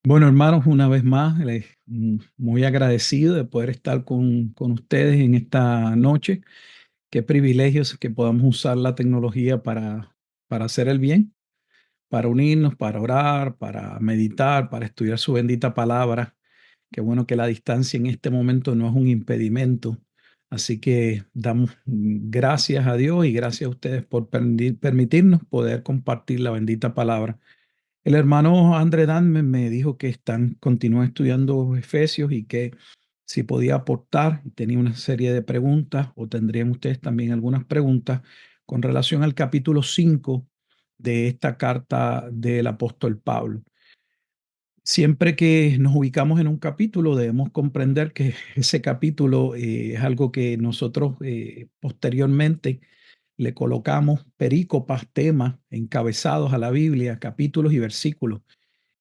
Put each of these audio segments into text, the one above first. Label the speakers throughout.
Speaker 1: Bueno, hermanos, una vez más, muy agradecido de poder estar con ustedes en esta noche. Qué privilegios que podamos usar la tecnología para hacer el bien, para unirnos, para orar, para meditar, para estudiar su bendita palabra. Qué bueno que la distancia en este momento no es un impedimento. Así que damos gracias a Dios y gracias a ustedes por permitirnos poder compartir la bendita palabra. El hermano André Dan me dijo que continúan estudiando Efesios y que si podía aportar, y tenía una serie de preguntas, o tendrían ustedes también algunas preguntas con relación al capítulo 5 de esta carta del apóstol Pablo. Siempre que nos ubicamos en un capítulo, debemos comprender que ese capítulo es algo que nosotros posteriormente le colocamos perícopas, temas encabezados a la Biblia, capítulos y versículos.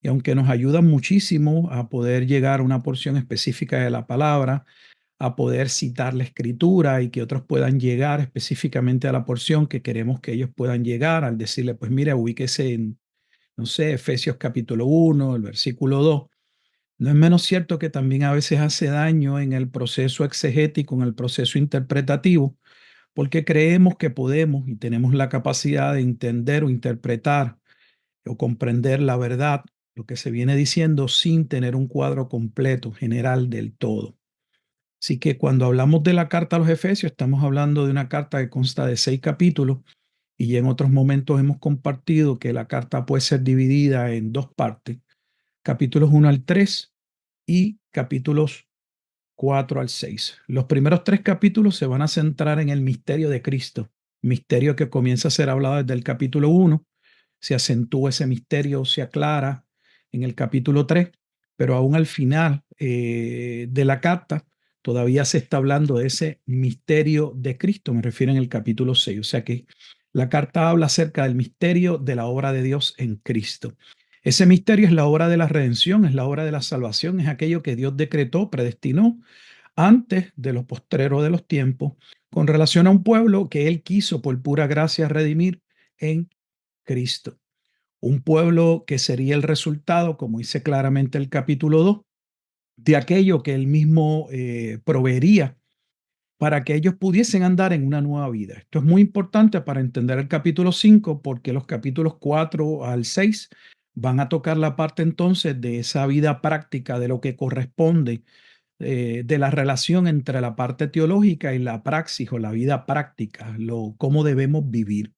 Speaker 1: Y aunque nos ayudan muchísimo a poder llegar a una porción específica de la palabra, a poder citar la escritura y que otros puedan llegar específicamente a la porción que queremos que ellos puedan llegar, al decirle, pues mira, ubíquese en, no sé, Efesios capítulo 1, el versículo 2. No es menos cierto que también a veces hace daño en el proceso exegético, en el proceso interpretativo, porque creemos que podemos y tenemos la capacidad de entender o interpretar o comprender la verdad, lo que se viene diciendo, sin tener un cuadro completo, general del todo. Así que cuando hablamos de la carta a los Efesios, estamos hablando de una carta que consta de 6 capítulos y en otros momentos hemos compartido que la carta puede ser dividida en dos partes, capítulos 1 al 3 y capítulos 4 al 6. Los primeros 3 capítulos se van a centrar en el misterio de Cristo, misterio que comienza a ser hablado desde el capítulo 1, se acentúa ese misterio, se aclara en el capítulo 3, pero aún al final de la carta todavía se está hablando de ese misterio de Cristo, me refiero en el capítulo 6. O sea que la carta habla acerca del misterio de la obra de Dios en Cristo. Ese misterio es la obra de la redención, es la obra de la salvación, es aquello que Dios decretó, predestinó antes de los postreros de los tiempos, con relación a un pueblo que Él quiso por pura gracia redimir en Cristo. Un pueblo que sería el resultado, como dice claramente el capítulo 2, de aquello que Él mismo proveería para que ellos pudiesen andar en una nueva vida. Esto es muy importante para entender el capítulo 5, porque los capítulos 4 al 6 van a tocar la parte entonces de esa vida práctica, de lo que corresponde, de la relación entre la parte teológica y la praxis o la vida práctica, cómo debemos vivir.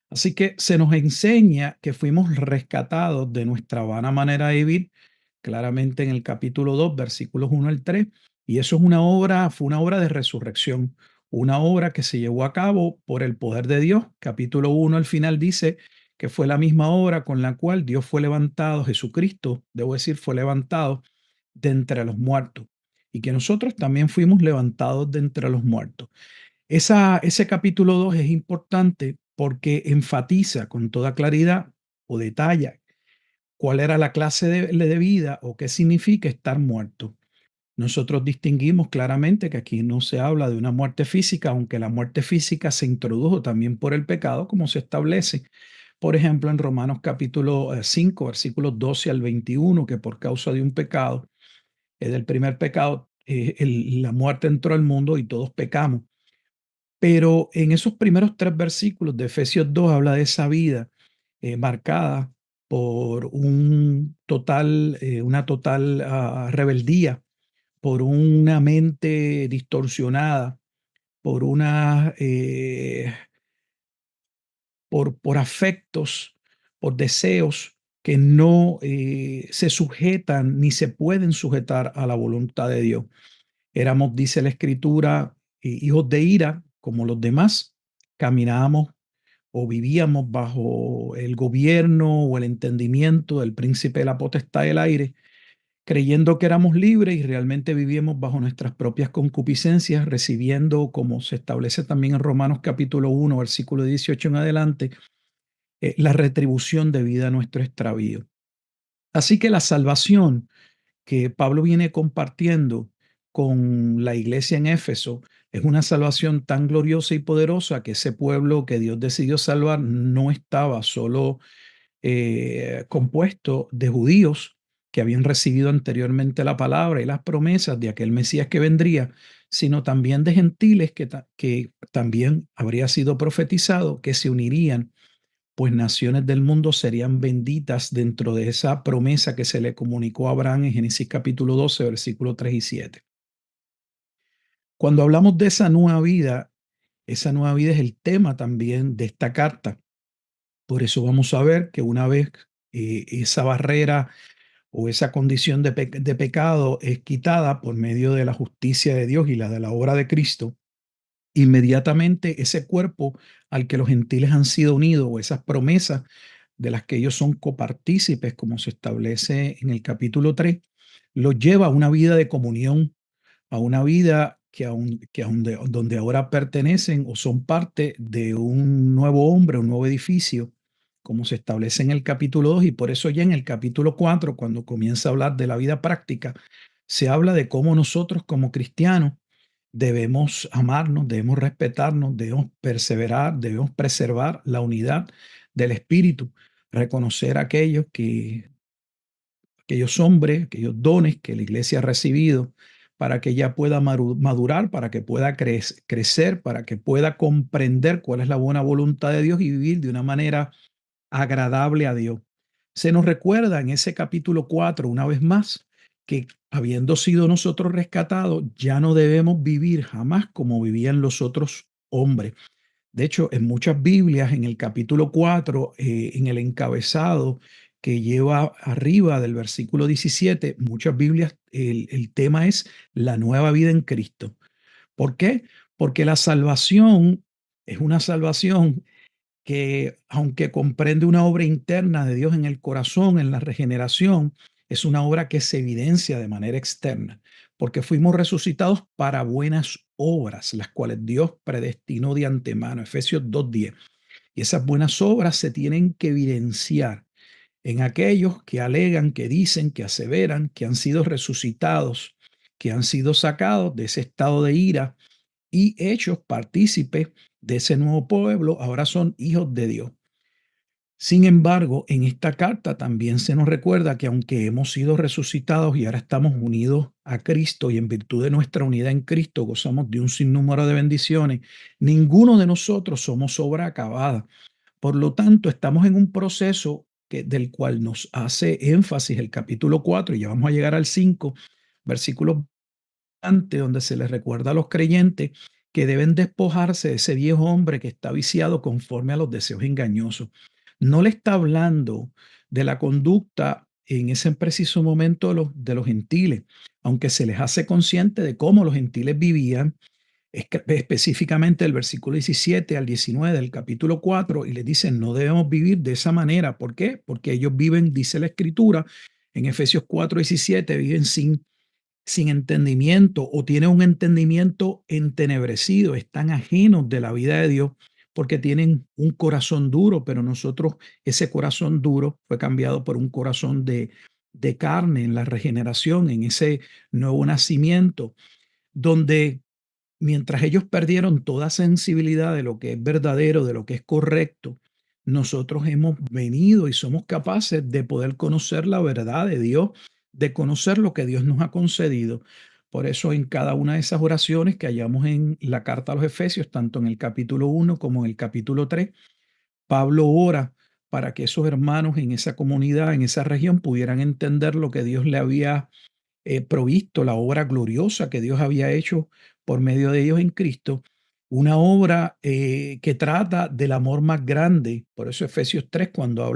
Speaker 1: Así que se nos enseña que fuimos rescatados de nuestra vana manera de vivir, claramente en el capítulo 2, versículos 1 al 3, y eso es fue una obra de resurrección, una obra que se llevó a cabo por el poder de Dios. Capítulo 1 al final dice que fue la misma obra con la cual Dios fue levantado, Jesucristo, debo decir, fue levantado de entre los muertos, y que nosotros también fuimos levantados de entre los muertos. Ese capítulo 2 es importante porque enfatiza con toda claridad o detalla cuál era la clase de vida o qué significa estar muerto. Nosotros distinguimos claramente que aquí no se habla de una muerte física, aunque la muerte física se introdujo también por el pecado, como se establece, por ejemplo, en Romanos capítulo 5, versículos 12 al 21, que por causa de un pecado, del primer pecado, la muerte entró al mundo y todos pecamos. Pero en esos primeros 3 versículos de Efesios 2 habla de esa vida marcada por una total rebeldía, por una mente distorsionada, por por afectos, por deseos que no se sujetan ni se pueden sujetar a la voluntad de Dios. Éramos, dice la Escritura, hijos de ira como los demás. Caminábamos o vivíamos bajo el gobierno o el entendimiento del príncipe de la potestad del aire, creyendo que éramos libres y realmente vivíamos bajo nuestras propias concupiscencias, recibiendo, como se establece también en Romanos capítulo 1, versículo 18 en adelante, la retribución debida a nuestro extravío. Así que la salvación que Pablo viene compartiendo con la iglesia en Éfeso es una salvación tan gloriosa y poderosa que ese pueblo que Dios decidió salvar no estaba solo compuesto de judíos, que habían recibido anteriormente la palabra y las promesas de aquel Mesías que vendría, sino también de gentiles que también habría sido profetizado que se unirían, pues naciones del mundo serían benditas dentro de esa promesa que se le comunicó a Abraham en Génesis capítulo 12, versículos 3 y 7. Cuando hablamos de esa nueva vida es el tema también de esta carta. Por eso vamos a ver que una vez esa barrera o esa condición de pecado es quitada por medio de la justicia de Dios y la de la obra de Cristo, inmediatamente ese cuerpo al que los gentiles han sido unidos o esas promesas de las que ellos son copartícipes, como se establece en el capítulo 3, los lleva a una vida de comunión, a una vida donde ahora pertenecen o son parte de un nuevo hombre, un nuevo edificio, como se establece en el capítulo 2, y por eso ya en el capítulo 4, cuando comienza a hablar de la vida práctica, se habla de cómo nosotros como cristianos debemos amarnos, debemos respetarnos, debemos perseverar, debemos preservar la unidad del espíritu, reconocer aquellos hombres, aquellos dones que la iglesia ha recibido para que ella pueda madurar, para que pueda crecer, para que pueda comprender cuál es la buena voluntad de Dios y vivir de una manera agradable a Dios. Se nos recuerda en ese capítulo 4 una vez más que habiendo sido nosotros rescatados, ya no debemos vivir jamás como vivían los otros hombres. De hecho, en muchas Biblias, en el capítulo 4, en el encabezado que lleva arriba del versículo 17, muchas Biblias, el tema es la nueva vida en Cristo. ¿Por qué? Porque la salvación es una salvación que, aunque comprende una obra interna de Dios en el corazón, en la regeneración, es una obra que se evidencia de manera externa, porque fuimos resucitados para buenas obras, las cuales Dios predestinó de antemano, Efesios 2:10. Y esas buenas obras se tienen que evidenciar en aquellos que alegan, que dicen, que aseveran, que han sido resucitados, que han sido sacados de ese estado de ira y hechos partícipes de ese nuevo pueblo, ahora son hijos de Dios. Sin embargo, en esta carta también se nos recuerda que aunque hemos sido resucitados y ahora estamos unidos a Cristo y en virtud de nuestra unidad en Cristo gozamos de un sinnúmero de bendiciones, ninguno de nosotros somos obra acabada. Por lo tanto, estamos en un proceso del cual nos hace énfasis el capítulo 4 y ya vamos a llegar al 5, versículos donde se les recuerda a los creyentes que deben despojarse de ese viejo hombre que está viciado conforme a los deseos engañosos. No le está hablando de la conducta en ese preciso momento de los gentiles, aunque se les hace consciente de cómo los gentiles vivían, específicamente el versículo 17 al 19 del capítulo 4, y les dicen, no debemos vivir de esa manera. ¿Por qué? Porque ellos viven, dice la escritura, en Efesios 4:17, viven sin entendimiento o tienen un entendimiento entenebrecido, están ajenos de la vida de Dios porque tienen un corazón duro, pero nosotros, ese corazón duro fue cambiado por un corazón de carne en la regeneración, en ese nuevo nacimiento, donde mientras ellos perdieron toda sensibilidad de lo que es verdadero, de lo que es correcto, nosotros hemos venido y somos capaces de poder conocer la verdad de Dios, de conocer lo que Dios nos ha concedido. Por eso en cada una de esas oraciones que hallamos en la carta a los Efesios, tanto en el capítulo 1 como en el capítulo 3, Pablo ora para que esos hermanos en esa comunidad, en esa región, pudieran entender lo que Dios le había provisto, la obra gloriosa que Dios había hecho por medio de ellos en Cristo, una obra que trata del amor más grande. Por eso Efesios 3, cuando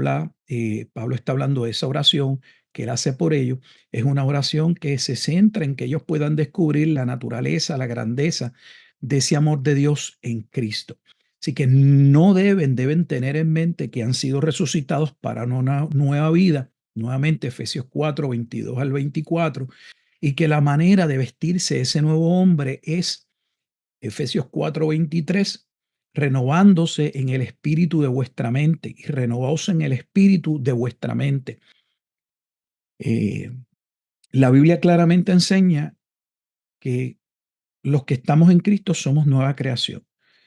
Speaker 1: Pablo está hablando de esa oración que él hace por ellos, es una oración que se centra en que ellos puedan descubrir la naturaleza, la grandeza de ese amor de Dios en Cristo. Así que no deben tener en mente que han sido resucitados para una nueva vida. Nuevamente, Efesios 4, 22 al 24, y que la manera de vestirse ese nuevo hombre es, Efesios 4, 23, renovándose en el espíritu de vuestra mente y renovaos en el espíritu de vuestra mente. Eh, la Biblia claramente enseña que los que estamos en Cristo somos nueva creación.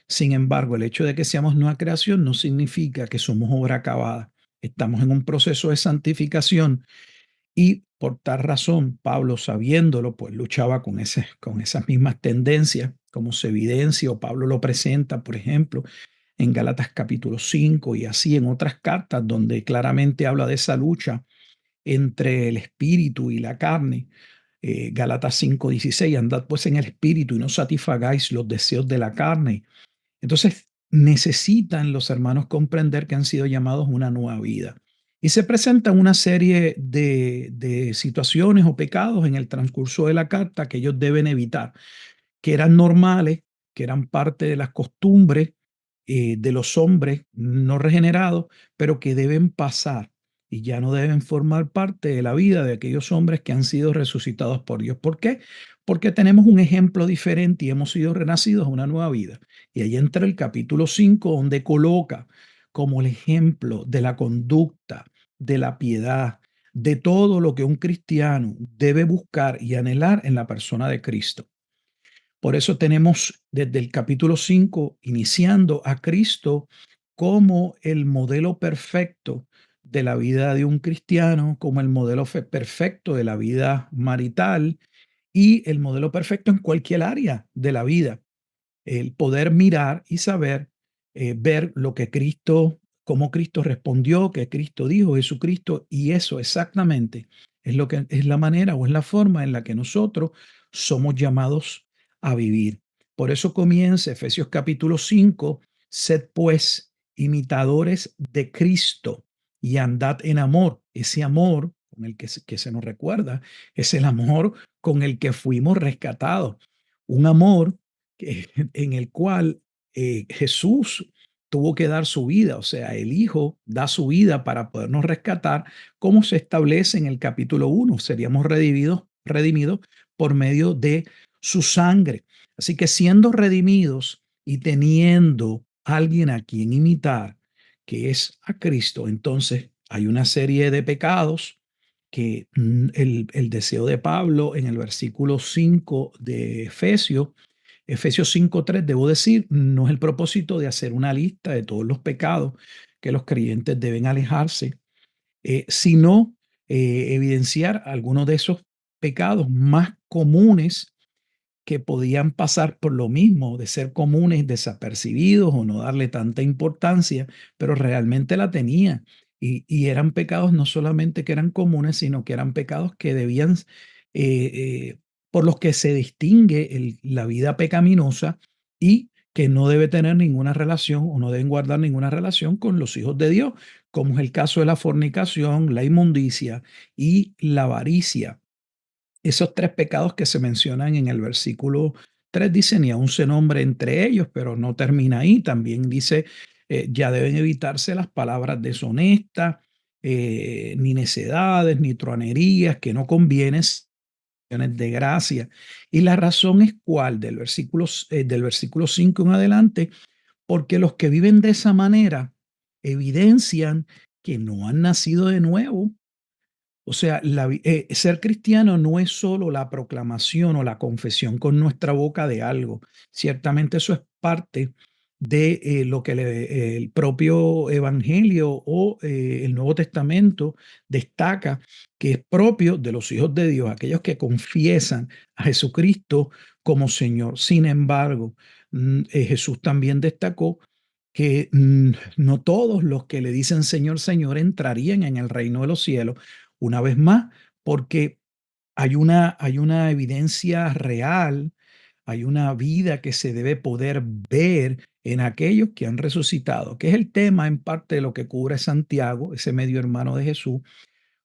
Speaker 1: Sin embargo, el hecho de que seamos nueva creación no significa que somos obra acabada. Estamos en un proceso de santificación y Por tal razón, Pablo, sabiéndolo, pues luchaba con esas mismas tendencias, como se evidencia, o Pablo lo presenta, por ejemplo, en Gálatas capítulo 5 y así en otras cartas donde claramente habla de esa lucha entre el espíritu y la carne. Gálatas 5:16, andad pues en el espíritu y no satisfagáis los deseos de la carne. Entonces, necesitan los hermanos comprender que han sido llamados a una nueva vida. Y se presentan una serie de situaciones o pecados en el transcurso de la carta que ellos deben evitar, que eran normales, que eran parte de las costumbres de los hombres no regenerados, pero que deben pasar y ya no deben formar parte de la vida de aquellos hombres que han sido resucitados por Dios. ¿Por qué? Porque tenemos un ejemplo diferente y hemos sido renacidos a una nueva vida. Y ahí entra el capítulo 5 donde coloca como el ejemplo de la conducta, de la piedad, de todo lo que un cristiano debe buscar y anhelar en la persona de Cristo. Por eso tenemos desde el capítulo 5 iniciando a Cristo como el modelo perfecto de la vida de un cristiano, como el modelo perfecto de la vida marital y el modelo perfecto en cualquier área de la vida. El poder mirar y saber, ver lo que Cristo, cómo Cristo respondió, que Cristo dijo, Jesucristo, y eso exactamente es lo que es la manera o es la forma en la que nosotros somos llamados a vivir. Por eso comienza Efesios capítulo 5, sed pues imitadores de Cristo y andad en amor. Ese amor con el que se nos recuerda es el amor con el que fuimos rescatados. Un amor en el cual Jesús tuvo que dar su vida, o sea, el Hijo da su vida para podernos rescatar, como se establece en el capítulo 1. Seríamos redimidos por medio de su sangre. Así que siendo redimidos y teniendo alguien a quien imitar, que es a Cristo, entonces hay una serie de pecados que el deseo de Pablo en el versículo 5 de Efesios 5:3, debo decir, no es el propósito de hacer una lista de todos los pecados que los creyentes deben alejarse, sino evidenciar algunos de esos pecados más comunes que podían pasar por lo mismo de ser comunes, desapercibidos o no darle tanta importancia, pero realmente la tenía. Y eran pecados no solamente que eran comunes, sino que eran pecados que debían, por los que se distingue la vida pecaminosa y que no debe tener ninguna relación o no deben guardar ninguna relación con los hijos de Dios, como es el caso de la fornicación, la inmundicia y la avaricia. Esos tres pecados que se mencionan en el versículo 3 dicen, y aún se nombre entre ellos, pero no termina ahí. También dice, ya deben evitarse las palabras deshonestas, ni necedades, ni truanerías, que no convienen de gracia. Y la razón es cuál, del versículo 5 en adelante, porque los que viven de esa manera evidencian que no han nacido de nuevo. O sea, ser cristiano no es solo la proclamación o la confesión con nuestra boca de algo. Ciertamente eso es parte de lo que el propio Evangelio o el Nuevo Testamento destaca, que es propio de los hijos de Dios, aquellos que confiesan a Jesucristo como Señor. Sin embargo, Jesús también destacó que no todos los que le dicen Señor, Señor entrarían en el reino de los cielos, una vez más, porque hay una evidencia real, hay una vida que se debe poder ver en aquellos que han resucitado, que es el tema en parte de lo que cubre Santiago, ese medio hermano de Jesús,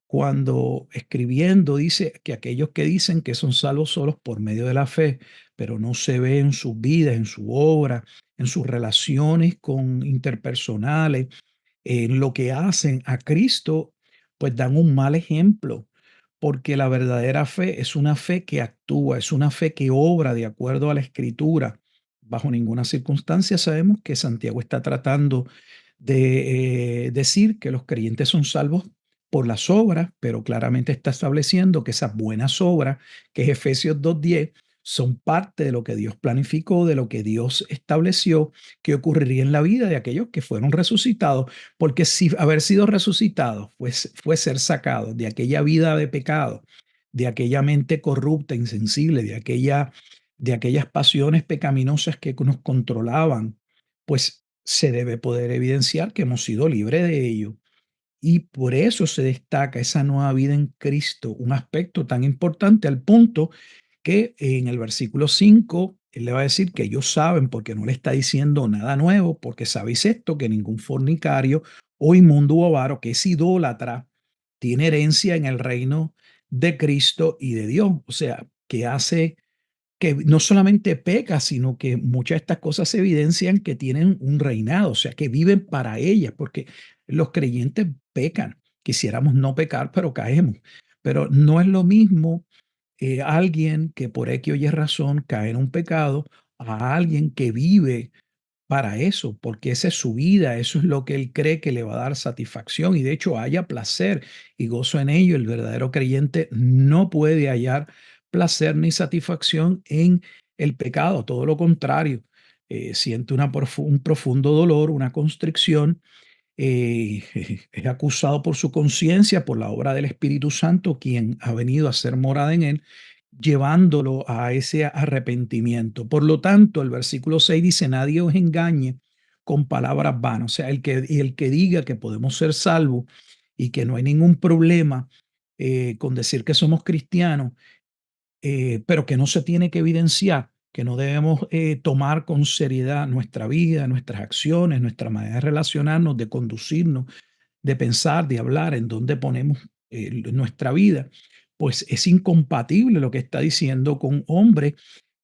Speaker 1: cuando escribiendo dice que aquellos que dicen que son salvos solos por medio de la fe, pero no se ve en sus vidas, en su obra, en sus relaciones con interpersonales, en lo que hacen a Cristo, pues dan un mal ejemplo, porque la verdadera fe es una fe que actúa, es una fe que obra de acuerdo a la Escritura. Bajo ninguna circunstancia sabemos que Santiago está tratando de decir que los creyentes son salvos por las obras, pero claramente está estableciendo que esas buenas obras, que es Efesios 2:10, son parte de lo que Dios planificó, de lo que Dios estableció que ocurriría en la vida de aquellos que fueron resucitados, porque si haber sido resucitados fue ser sacados de aquella vida de pecado, de aquella mente corrupta, insensible, de aquellas pasiones pecaminosas que nos controlaban, pues se debe poder evidenciar que hemos sido libres de ello. Y por eso se destaca esa nueva vida en Cristo, un aspecto tan importante al punto que en el versículo 5 él le va a decir que ellos saben, porque no le está diciendo nada nuevo, porque sabéis esto, que ningún fornicario o inmundo o avaro que es idólatra tiene herencia en el reino de Cristo y de Dios. O sea, que hace que no solamente peca, sino que muchas de estas cosas evidencian que tienen un reinado, o sea, que viven para ellas, porque los creyentes pecan. Quisiéramos no pecar, pero caemos. Pero no es lo mismo alguien que por X o Y razón cae en un pecado a alguien que vive para eso, porque esa es su vida, eso es lo que él cree que le va a dar satisfacción y de hecho haya placer y gozo en ello. El verdadero creyente no puede hallar placer ni satisfacción en el pecado, todo lo contrario, siente un profundo dolor, una constricción, eh, es acusado por su conciencia, por la obra del Espíritu Santo, quien ha venido a ser morada en él, llevándolo a ese arrepentimiento. Por lo tanto, el versículo 6 dice, nadie os engañe con palabras vanas. O sea, el que diga que podemos ser salvos y que no hay ningún problema con decir que somos cristianos, pero que no se tiene que evidenciar, que no debemos tomar con seriedad nuestra vida, nuestras acciones, nuestra manera de relacionarnos, de conducirnos, de pensar, de hablar, en dónde ponemos nuestra vida, pues es incompatible lo que está diciendo con hombres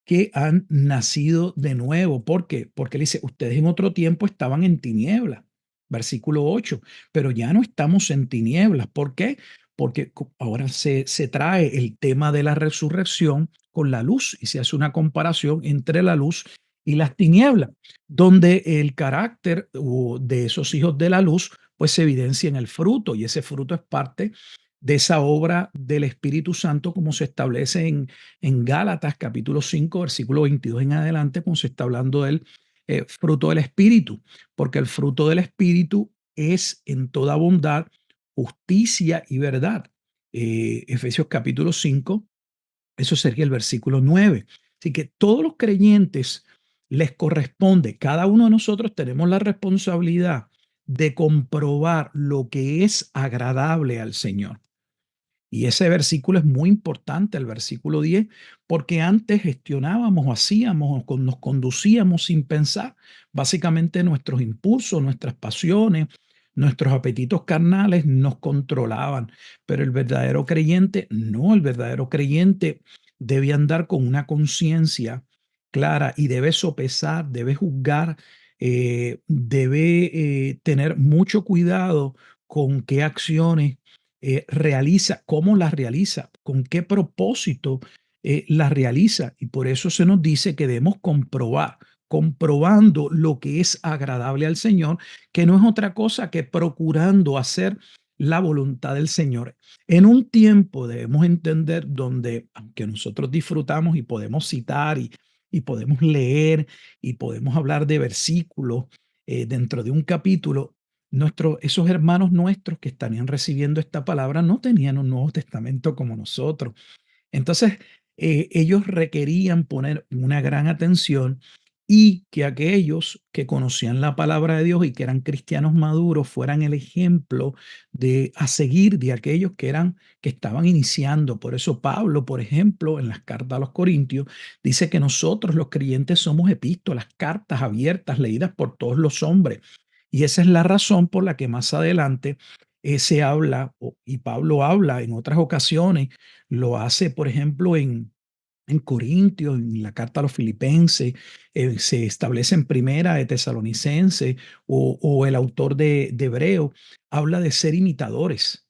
Speaker 1: que han nacido de nuevo. ¿Por qué? Porque él dice, ustedes en otro tiempo estaban en tinieblas, versículo 8, pero ya no estamos en tinieblas. ¿Por qué? Porque ahora se trae el tema de la resurrección con la luz y se hace una comparación entre la luz y las tinieblas, donde el carácter de esos hijos de la luz pues se evidencia en el fruto y ese fruto es parte de esa obra del Espíritu Santo como se establece en Gálatas capítulo 5, versículo 22 en adelante, cuando se está hablando del fruto del Espíritu, porque el fruto del Espíritu es en toda bondad, justicia y verdad. Efesios capítulo 5, eso sería el versículo 9. Así que todos los creyentes les corresponde, cada uno de nosotros tenemos la responsabilidad de comprobar lo que es agradable al Señor. Y ese versículo es muy importante, el versículo 10, porque antes gestionábamos, hacíamos, nos conducíamos sin pensar. Básicamente nuestros impulsos, nuestras pasiones, nuestros apetitos carnales nos controlaban. Pero el verdadero creyente, no, el verdadero creyente debe andar con una conciencia clara y debe sopesar, debe juzgar, debe tener mucho cuidado con qué acciones realiza, cómo las realiza, con qué propósito las realiza. Y por eso se nos dice que debemos comprobar, comprobando lo que es agradable al Señor, que no es otra cosa que procurando hacer la voluntad del Señor. En un tiempo debemos entender donde, aunque nosotros disfrutamos y podemos citar y podemos leer y podemos hablar de versículos dentro de un capítulo, esos hermanos nuestros que estarían recibiendo esta palabra no tenían un Nuevo Testamento como nosotros. Entonces, ellos requerían poner una gran atención y que aquellos que conocían la palabra de Dios y que eran cristianos maduros fueran el ejemplo de a seguir de aquellos que estaban iniciando. Por eso Pablo, por ejemplo, en las cartas a los Corintios, dice que nosotros los creyentes somos epístolas, cartas abiertas leídas por todos los hombres. Y esa es la razón por la que más adelante se habla, y Pablo habla en otras ocasiones, lo hace, por ejemplo, en Corintios, en la carta a los Filipenses, se establece en Primera de Tesalonicenses, o el autor de Hebreo habla de ser imitadores.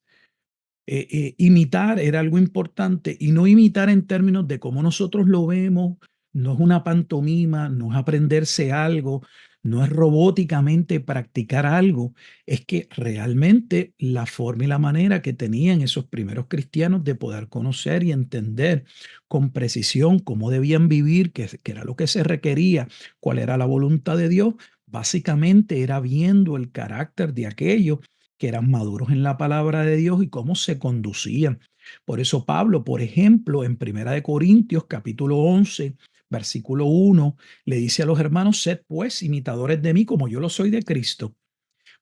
Speaker 1: Imitar era algo importante y no imitar en términos de cómo nosotros lo vemos, no es una pantomima, no es aprenderse algo, no es robóticamente practicar algo, es que realmente la forma y la manera que tenían esos primeros cristianos de poder conocer y entender con precisión cómo debían vivir, que era lo que se requería, cuál era la voluntad de Dios, básicamente era viendo el carácter de aquellos que eran maduros en la palabra de Dios y cómo se conducían. Por eso Pablo, por ejemplo, en Primera de Corintios, capítulo 11, versículo 1, le dice a los hermanos: sed pues imitadores de mí como yo lo soy de Cristo.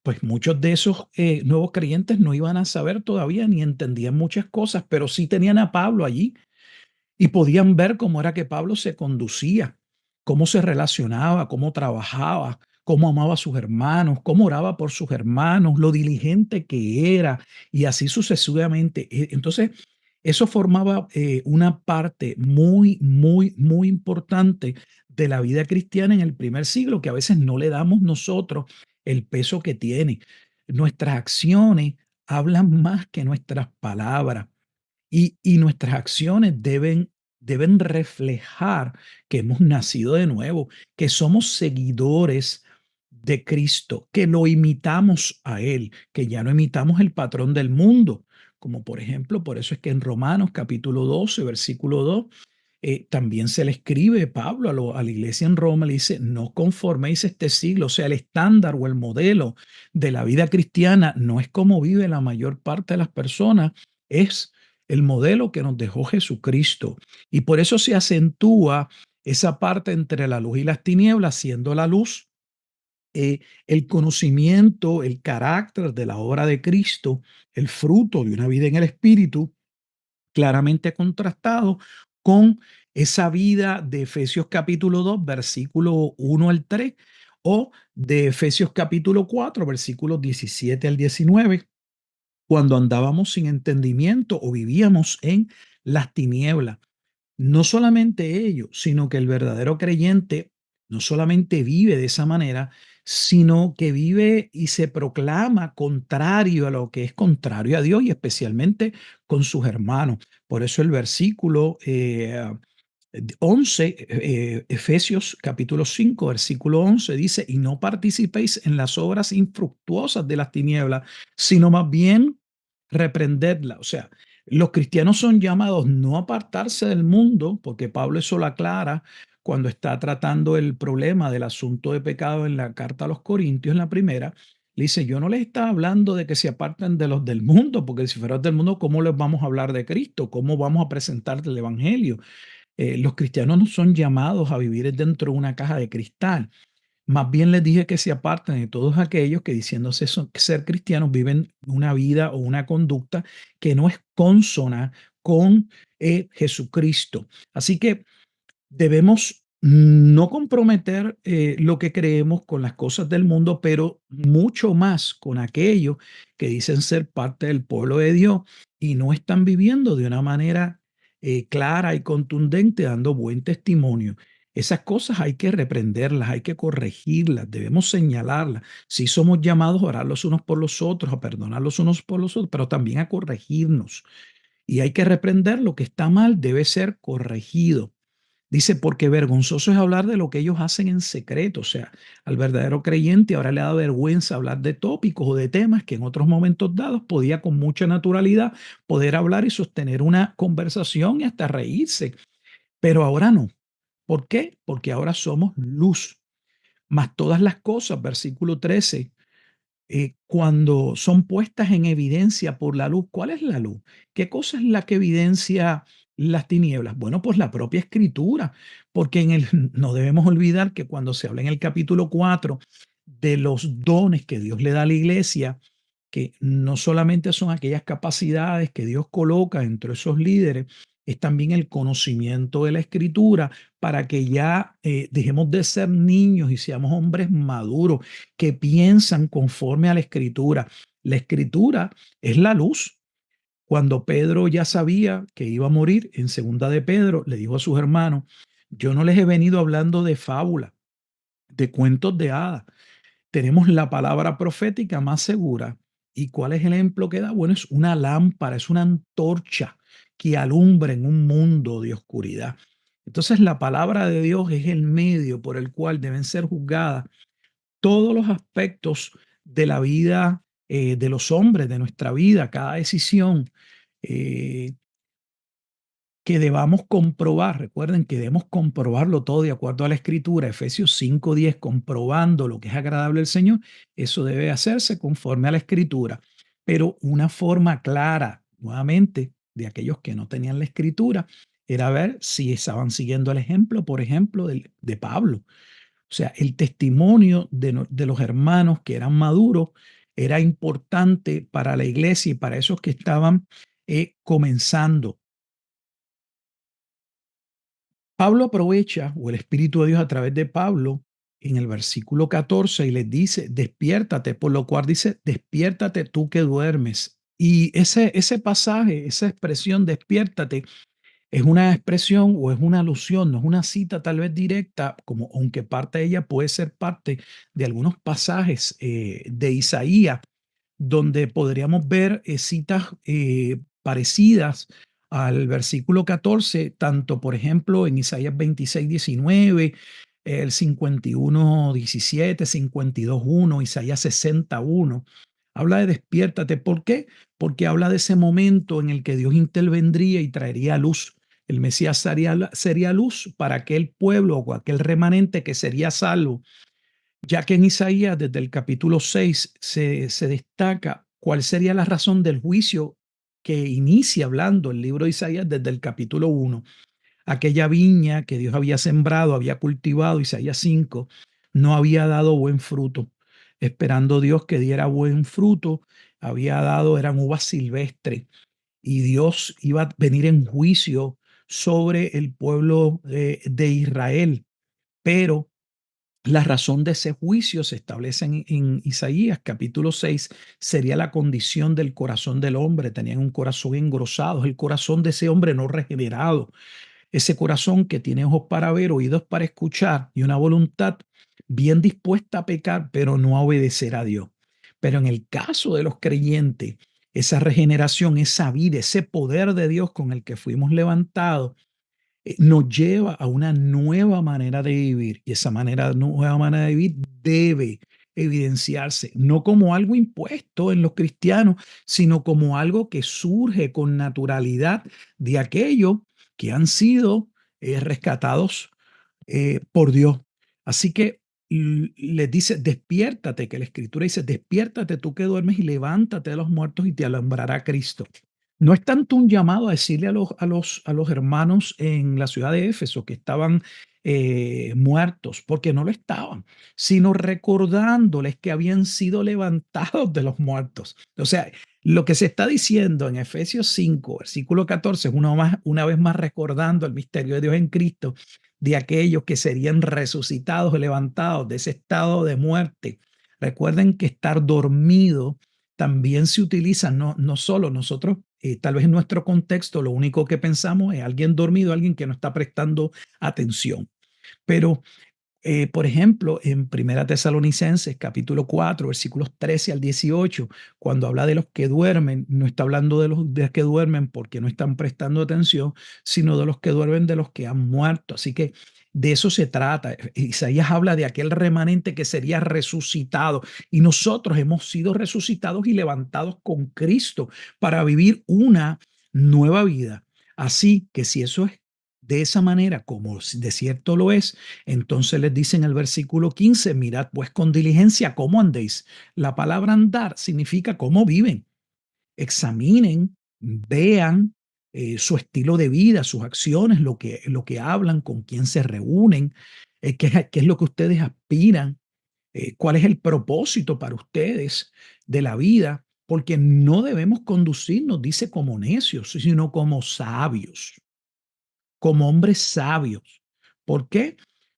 Speaker 1: Pues muchos de esos nuevos creyentes no iban a saber todavía ni entendían muchas cosas, pero sí tenían a Pablo allí y podían ver cómo era que Pablo se conducía, cómo se relacionaba, cómo trabajaba, cómo amaba a sus hermanos, cómo oraba por sus hermanos, lo diligente que era y así sucesivamente. Entonces, eso formaba una parte muy, muy, muy importante de la vida cristiana en el primer siglo, que a veces no le damos nosotros el peso que tiene. Nuestras acciones hablan más que nuestras palabras. Y nuestras acciones deben reflejar que hemos nacido de nuevo, que somos seguidores de Cristo, que lo imitamos a Él, que ya no imitamos el patrón del mundo. Como por ejemplo, por eso es que en Romanos capítulo 12, versículo 2, también se le escribe Pablo a la iglesia en Roma, le dice: no conforméis este siglo, o sea, el estándar o el modelo de la vida cristiana no es como vive la mayor parte de las personas, es el modelo que nos dejó Jesucristo. Y por eso se acentúa esa parte entre la luz y las tinieblas, siendo la luz el conocimiento, el carácter de la obra de Cristo, el fruto de una vida en el Espíritu, claramente contrastado con esa vida de Efesios capítulo 2, versículo 1 al 3, o de Efesios capítulo 4, versículos 17 al 19, cuando andábamos sin entendimiento o vivíamos en las tinieblas. No solamente ello, sino que el verdadero creyente no solamente vive de esa manera, sino que vive y se proclama contrario a lo que es contrario a Dios y especialmente con sus hermanos. Por eso el versículo 11, Efesios capítulo 5, versículo 11 dice: y no participéis en las obras infructuosas de las tinieblas, sino más bien reprendedla. O sea, los cristianos son llamados no a apartarse del mundo, porque Pablo eso lo aclara cuando está tratando el problema del asunto de pecado en la carta a los Corintios, en la primera. Le dice: yo no les estaba hablando de que se aparten de los del mundo, porque si fueran del mundo, ¿cómo les vamos a hablar de Cristo? ¿Cómo vamos a presentar el Evangelio? Los cristianos no son llamados a vivir dentro de una caja de cristal. Más bien les dije que se aparten de todos aquellos que, diciéndose ser cristianos, viven una vida o una conducta que no es consona con Jesucristo. Así que debemos no comprometer lo que creemos con las cosas del mundo, pero mucho más con aquellos que dicen ser parte del pueblo de Dios y no están viviendo de una manera clara y contundente, dando buen testimonio. Esas cosas hay que reprenderlas, hay que corregirlas, debemos señalarlas. Sí somos llamados a orar los unos por los otros, a perdonar los unos por los otros, pero también a corregirnos. Y hay que reprender lo que está mal, debe ser corregido. Dice: porque vergonzoso es hablar de lo que ellos hacen en secreto. O sea, al verdadero creyente ahora le da vergüenza hablar de tópicos o de temas que en otros momentos dados podía con mucha naturalidad poder hablar y sostener una conversación y hasta reírse. Pero ahora no. ¿Por qué? Porque ahora somos luz. Más todas las cosas, versículo 13, cuando son puestas en evidencia por la luz. ¿Cuál es la luz? ¿Qué cosa es la que evidencia las tinieblas? Bueno, pues la propia escritura, porque no debemos olvidar que cuando se habla en el capítulo 4 de los dones que Dios le da a la iglesia, que no solamente son aquellas capacidades que Dios coloca entre esos líderes, es también el conocimiento de la escritura para que ya dejemos de ser niños y seamos hombres maduros que piensan conforme a la escritura. La escritura es la luz. Cuando Pedro ya sabía que iba a morir, en segunda de Pedro, le dijo a sus hermanos: yo no les he venido hablando de fábula, de cuentos de hadas. Tenemos la palabra profética más segura. ¿Y cuál es el ejemplo que da? Bueno, es una lámpara, es una antorcha que alumbra en un mundo de oscuridad. Entonces, la palabra de Dios es el medio por el cual deben ser juzgadas todos los aspectos de la vida de los hombres, de nuestra vida, cada decisión eh, que debamos comprobar. Recuerden que debemos comprobarlo todo de acuerdo a la Escritura, Efesios 5:10, comprobando lo que es agradable al Señor. Eso debe hacerse conforme a la Escritura, pero una forma clara, nuevamente, de aquellos que no tenían la Escritura, era ver si estaban siguiendo el ejemplo, por ejemplo, de Pablo. O sea, el testimonio de los hermanos que eran maduros era importante para la iglesia y para esos que estaban comenzando. Pablo aprovecha, o el Espíritu de Dios a través de Pablo, en el versículo 14, y les dice, despiértate, por lo cual dice, despiértate tú que duermes. Y ese pasaje, esa expresión, despiértate, es una expresión o es una alusión, no es una cita tal vez directa, como aunque parte de ella puede ser parte de algunos pasajes de Isaías, donde podríamos ver citas parecidas al versículo 14, tanto por ejemplo en Isaías 26:19, el 51:17, 52:1, Isaías 61. Habla de despiértate. ¿Por qué? Porque habla de ese momento en el que Dios intervendría y traería luz. El Mesías sería luz para aquel pueblo o aquel remanente que sería salvo, ya que en Isaías, desde el capítulo 6, se destaca cuál sería la razón del juicio que inicia hablando el libro de Isaías desde el capítulo 1. Aquella viña que Dios había sembrado, había cultivado, Isaías 5, no había dado buen fruto. Esperando Dios que diera buen fruto, eran uvas silvestres y Dios iba a venir en juicio sobre el pueblo de Israel. Pero la razón de ese juicio se establece en Isaías capítulo 6, sería la condición del corazón del hombre. Tenían un corazón engrosado, es el corazón de ese hombre no regenerado, ese corazón que tiene ojos para ver, oídos para escuchar y una voluntad bien dispuesta a pecar, pero no a obedecer a Dios. Pero en el caso de los creyentes, esa regeneración, esa vida, ese poder de Dios con el que fuimos levantados, nos lleva a una nueva manera de vivir y esa nueva manera de vivir debe evidenciarse no como algo impuesto en los cristianos, sino como algo que surge con naturalidad de aquellos que han sido rescatados por Dios. Así que les dice, despiértate, que la escritura dice, despiértate tú que duermes y levántate de los muertos y te alumbrará Cristo. No es tanto un llamado a decirle a los hermanos en la ciudad de Éfeso que estaban muertos, porque no lo estaban, sino recordándoles que habían sido levantados de los muertos. O sea, lo que se está diciendo en Efesios 5, versículo 14, es una vez más recordando el misterio de Dios en Cristo, de aquellos que serían resucitados y levantados de ese estado de muerte. Recuerden que estar dormido también se utiliza, no solo nosotros, tal vez en nuestro contexto, lo único que pensamos es alguien dormido, alguien que no está prestando atención. Pero por ejemplo, en Primera Tesalonicenses, capítulo 4, versículos 13 al 18, cuando habla de los que duermen, no está hablando de los que duermen porque no están prestando atención, sino de los que duermen de los que han muerto. Así que de eso se trata. Isaías habla de aquel remanente que sería resucitado y nosotros hemos sido resucitados y levantados con Cristo para vivir una nueva vida. Así que si eso es de esa manera, como de cierto lo es, entonces les dice en el versículo 15, mirad pues con diligencia cómo andéis. La palabra andar significa cómo viven. Examinen, vean su estilo de vida, sus acciones, lo que hablan, con quién se reúnen, qué es lo que ustedes aspiran, cuál es el propósito para ustedes de la vida, porque no debemos conducirnos, dice, como necios, sino como sabios, como hombres sabios. ¿Por qué?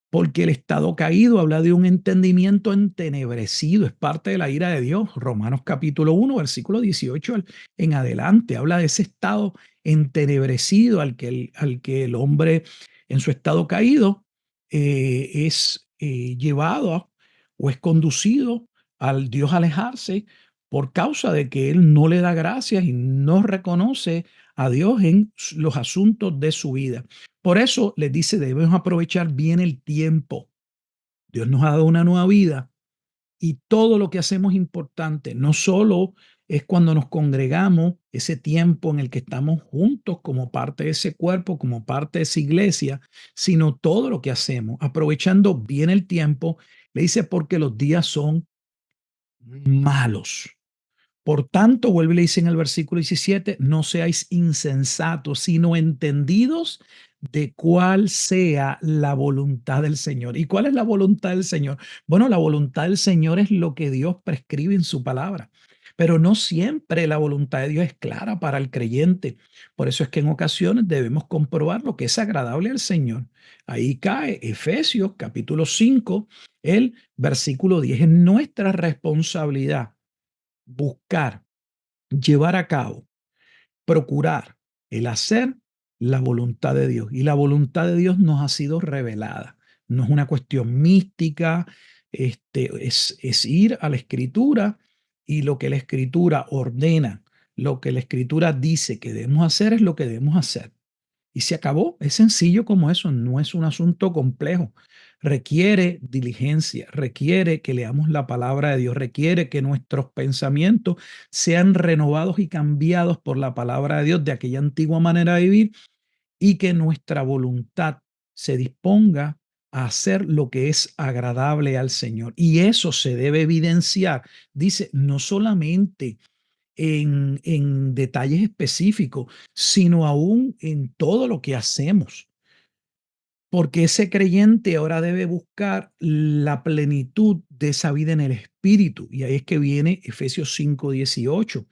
Speaker 1: Porque el estado caído habla de un entendimiento entenebrecido, es parte de la ira de Dios. Romanos capítulo 1, versículo 18 en adelante, habla de ese estado entenebrecido al que el hombre en su estado caído es llevado o es conducido al Dios alejarse por causa de que él no le da gracias y no reconoce a Dios en los asuntos de su vida. Por eso les dice, debemos aprovechar bien el tiempo. Dios nos ha dado una nueva vida Y todo lo que hacemos es importante. No solo es cuando nos congregamos, ese tiempo en el que estamos juntos como parte de ese cuerpo, como parte de esa iglesia, sino todo lo que hacemos, aprovechando bien el tiempo. Le dice, porque los días son malos. Por tanto, vuelve y le dice en el versículo 17, no seáis insensatos, sino entendidos de cuál sea la voluntad del Señor. ¿Y cuál es la voluntad del Señor? Bueno, la voluntad del Señor es lo que Dios prescribe en su palabra, pero no siempre la voluntad de Dios es clara para el creyente. Por eso es que en ocasiones debemos comprobar lo que es agradable al Señor. Ahí cae Efesios capítulo 5, el versículo 10. Es nuestra responsabilidad buscar, llevar a cabo, procurar el hacer la voluntad de Dios. Y la voluntad de Dios nos ha sido revelada. No es una cuestión mística, es ir a la Escritura y lo que la Escritura ordena, lo que la Escritura dice que debemos hacer es lo que debemos hacer. Y se acabó. Es sencillo como eso, no es un asunto complejo. Requiere diligencia, requiere que leamos la palabra de Dios, requiere que nuestros pensamientos sean renovados y cambiados por la palabra de Dios de aquella antigua manera de vivir y que nuestra voluntad se disponga a hacer lo que es agradable al Señor. Y eso se debe evidenciar, dice, no solamente en detalles específicos, sino aún en todo lo que hacemos. Porque ese creyente ahora debe buscar la plenitud de esa vida en el Espíritu. Y ahí es que viene Efesios 5:18.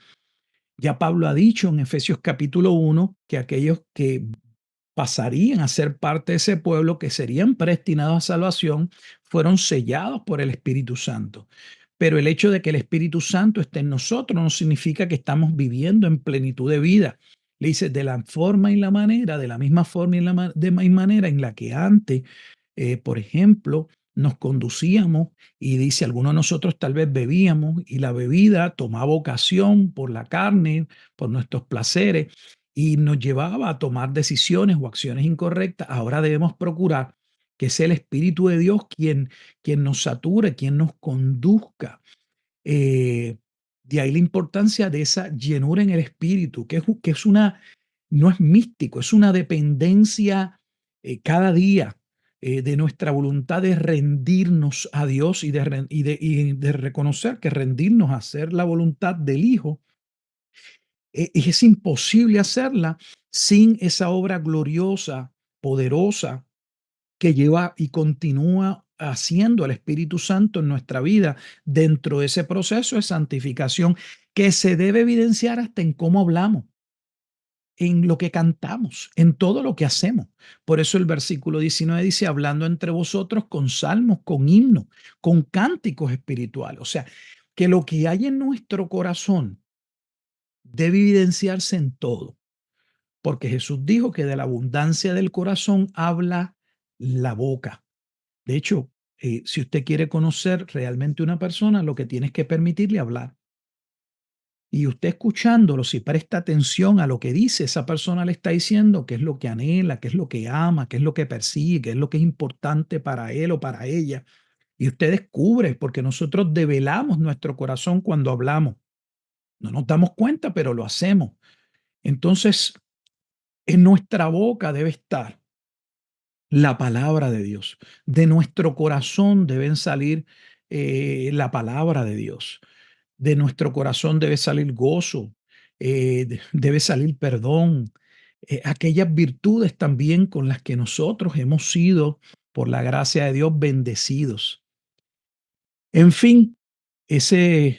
Speaker 1: Ya Pablo ha dicho en Efesios capítulo 1 que aquellos que pasarían a ser parte de ese pueblo, que serían predestinados a salvación, fueron sellados por el Espíritu Santo. Pero el hecho de que el Espíritu Santo esté en nosotros no significa que estamos viviendo en plenitud de vida. Le dice, de la forma y la manera, de la misma forma y de misma manera en la que antes, por ejemplo, nos conducíamos y dice, algunos de nosotros tal vez bebíamos y la bebida tomaba ocasión por la carne, por nuestros placeres y nos llevaba a tomar decisiones o acciones incorrectas. Ahora debemos procurar que sea el Espíritu de Dios quien nos sature, quien nos conduzca. Eh, de ahí la importancia de esa llenura en el Espíritu, que es una, no es místico, es una dependencia cada día de nuestra voluntad de rendirnos a Dios y de reconocer que rendirnos a hacer la voluntad del Hijo es imposible hacerla sin esa obra gloriosa, poderosa, que lleva y continúa haciendo el Espíritu Santo en nuestra vida dentro de ese proceso de santificación que se debe evidenciar hasta en cómo hablamos, en lo que cantamos, en todo lo que hacemos. Por eso el versículo 19 dice, hablando entre vosotros con salmos, con himnos, con cánticos espirituales. O sea, que lo que hay en nuestro corazón debe evidenciarse en todo, porque Jesús dijo que de la abundancia del corazón habla la boca. De hecho, si usted quiere conocer realmente una persona, lo que tiene es que permitirle hablar. Y usted escuchándolo, si presta atención a lo que dice, esa persona le está diciendo qué es lo que anhela, qué es lo que ama, qué es lo que persigue, qué es lo que es importante para él o para ella. Y usted descubre, porque nosotros develamos nuestro corazón cuando hablamos. No nos damos cuenta, pero lo hacemos. Entonces, en nuestra boca debe estar la palabra de Dios. De nuestro corazón deben salir la palabra de Dios. De nuestro corazón debe salir gozo, debe salir perdón, aquellas virtudes también con las que nosotros hemos sido, por la gracia de Dios, bendecidos. En fin,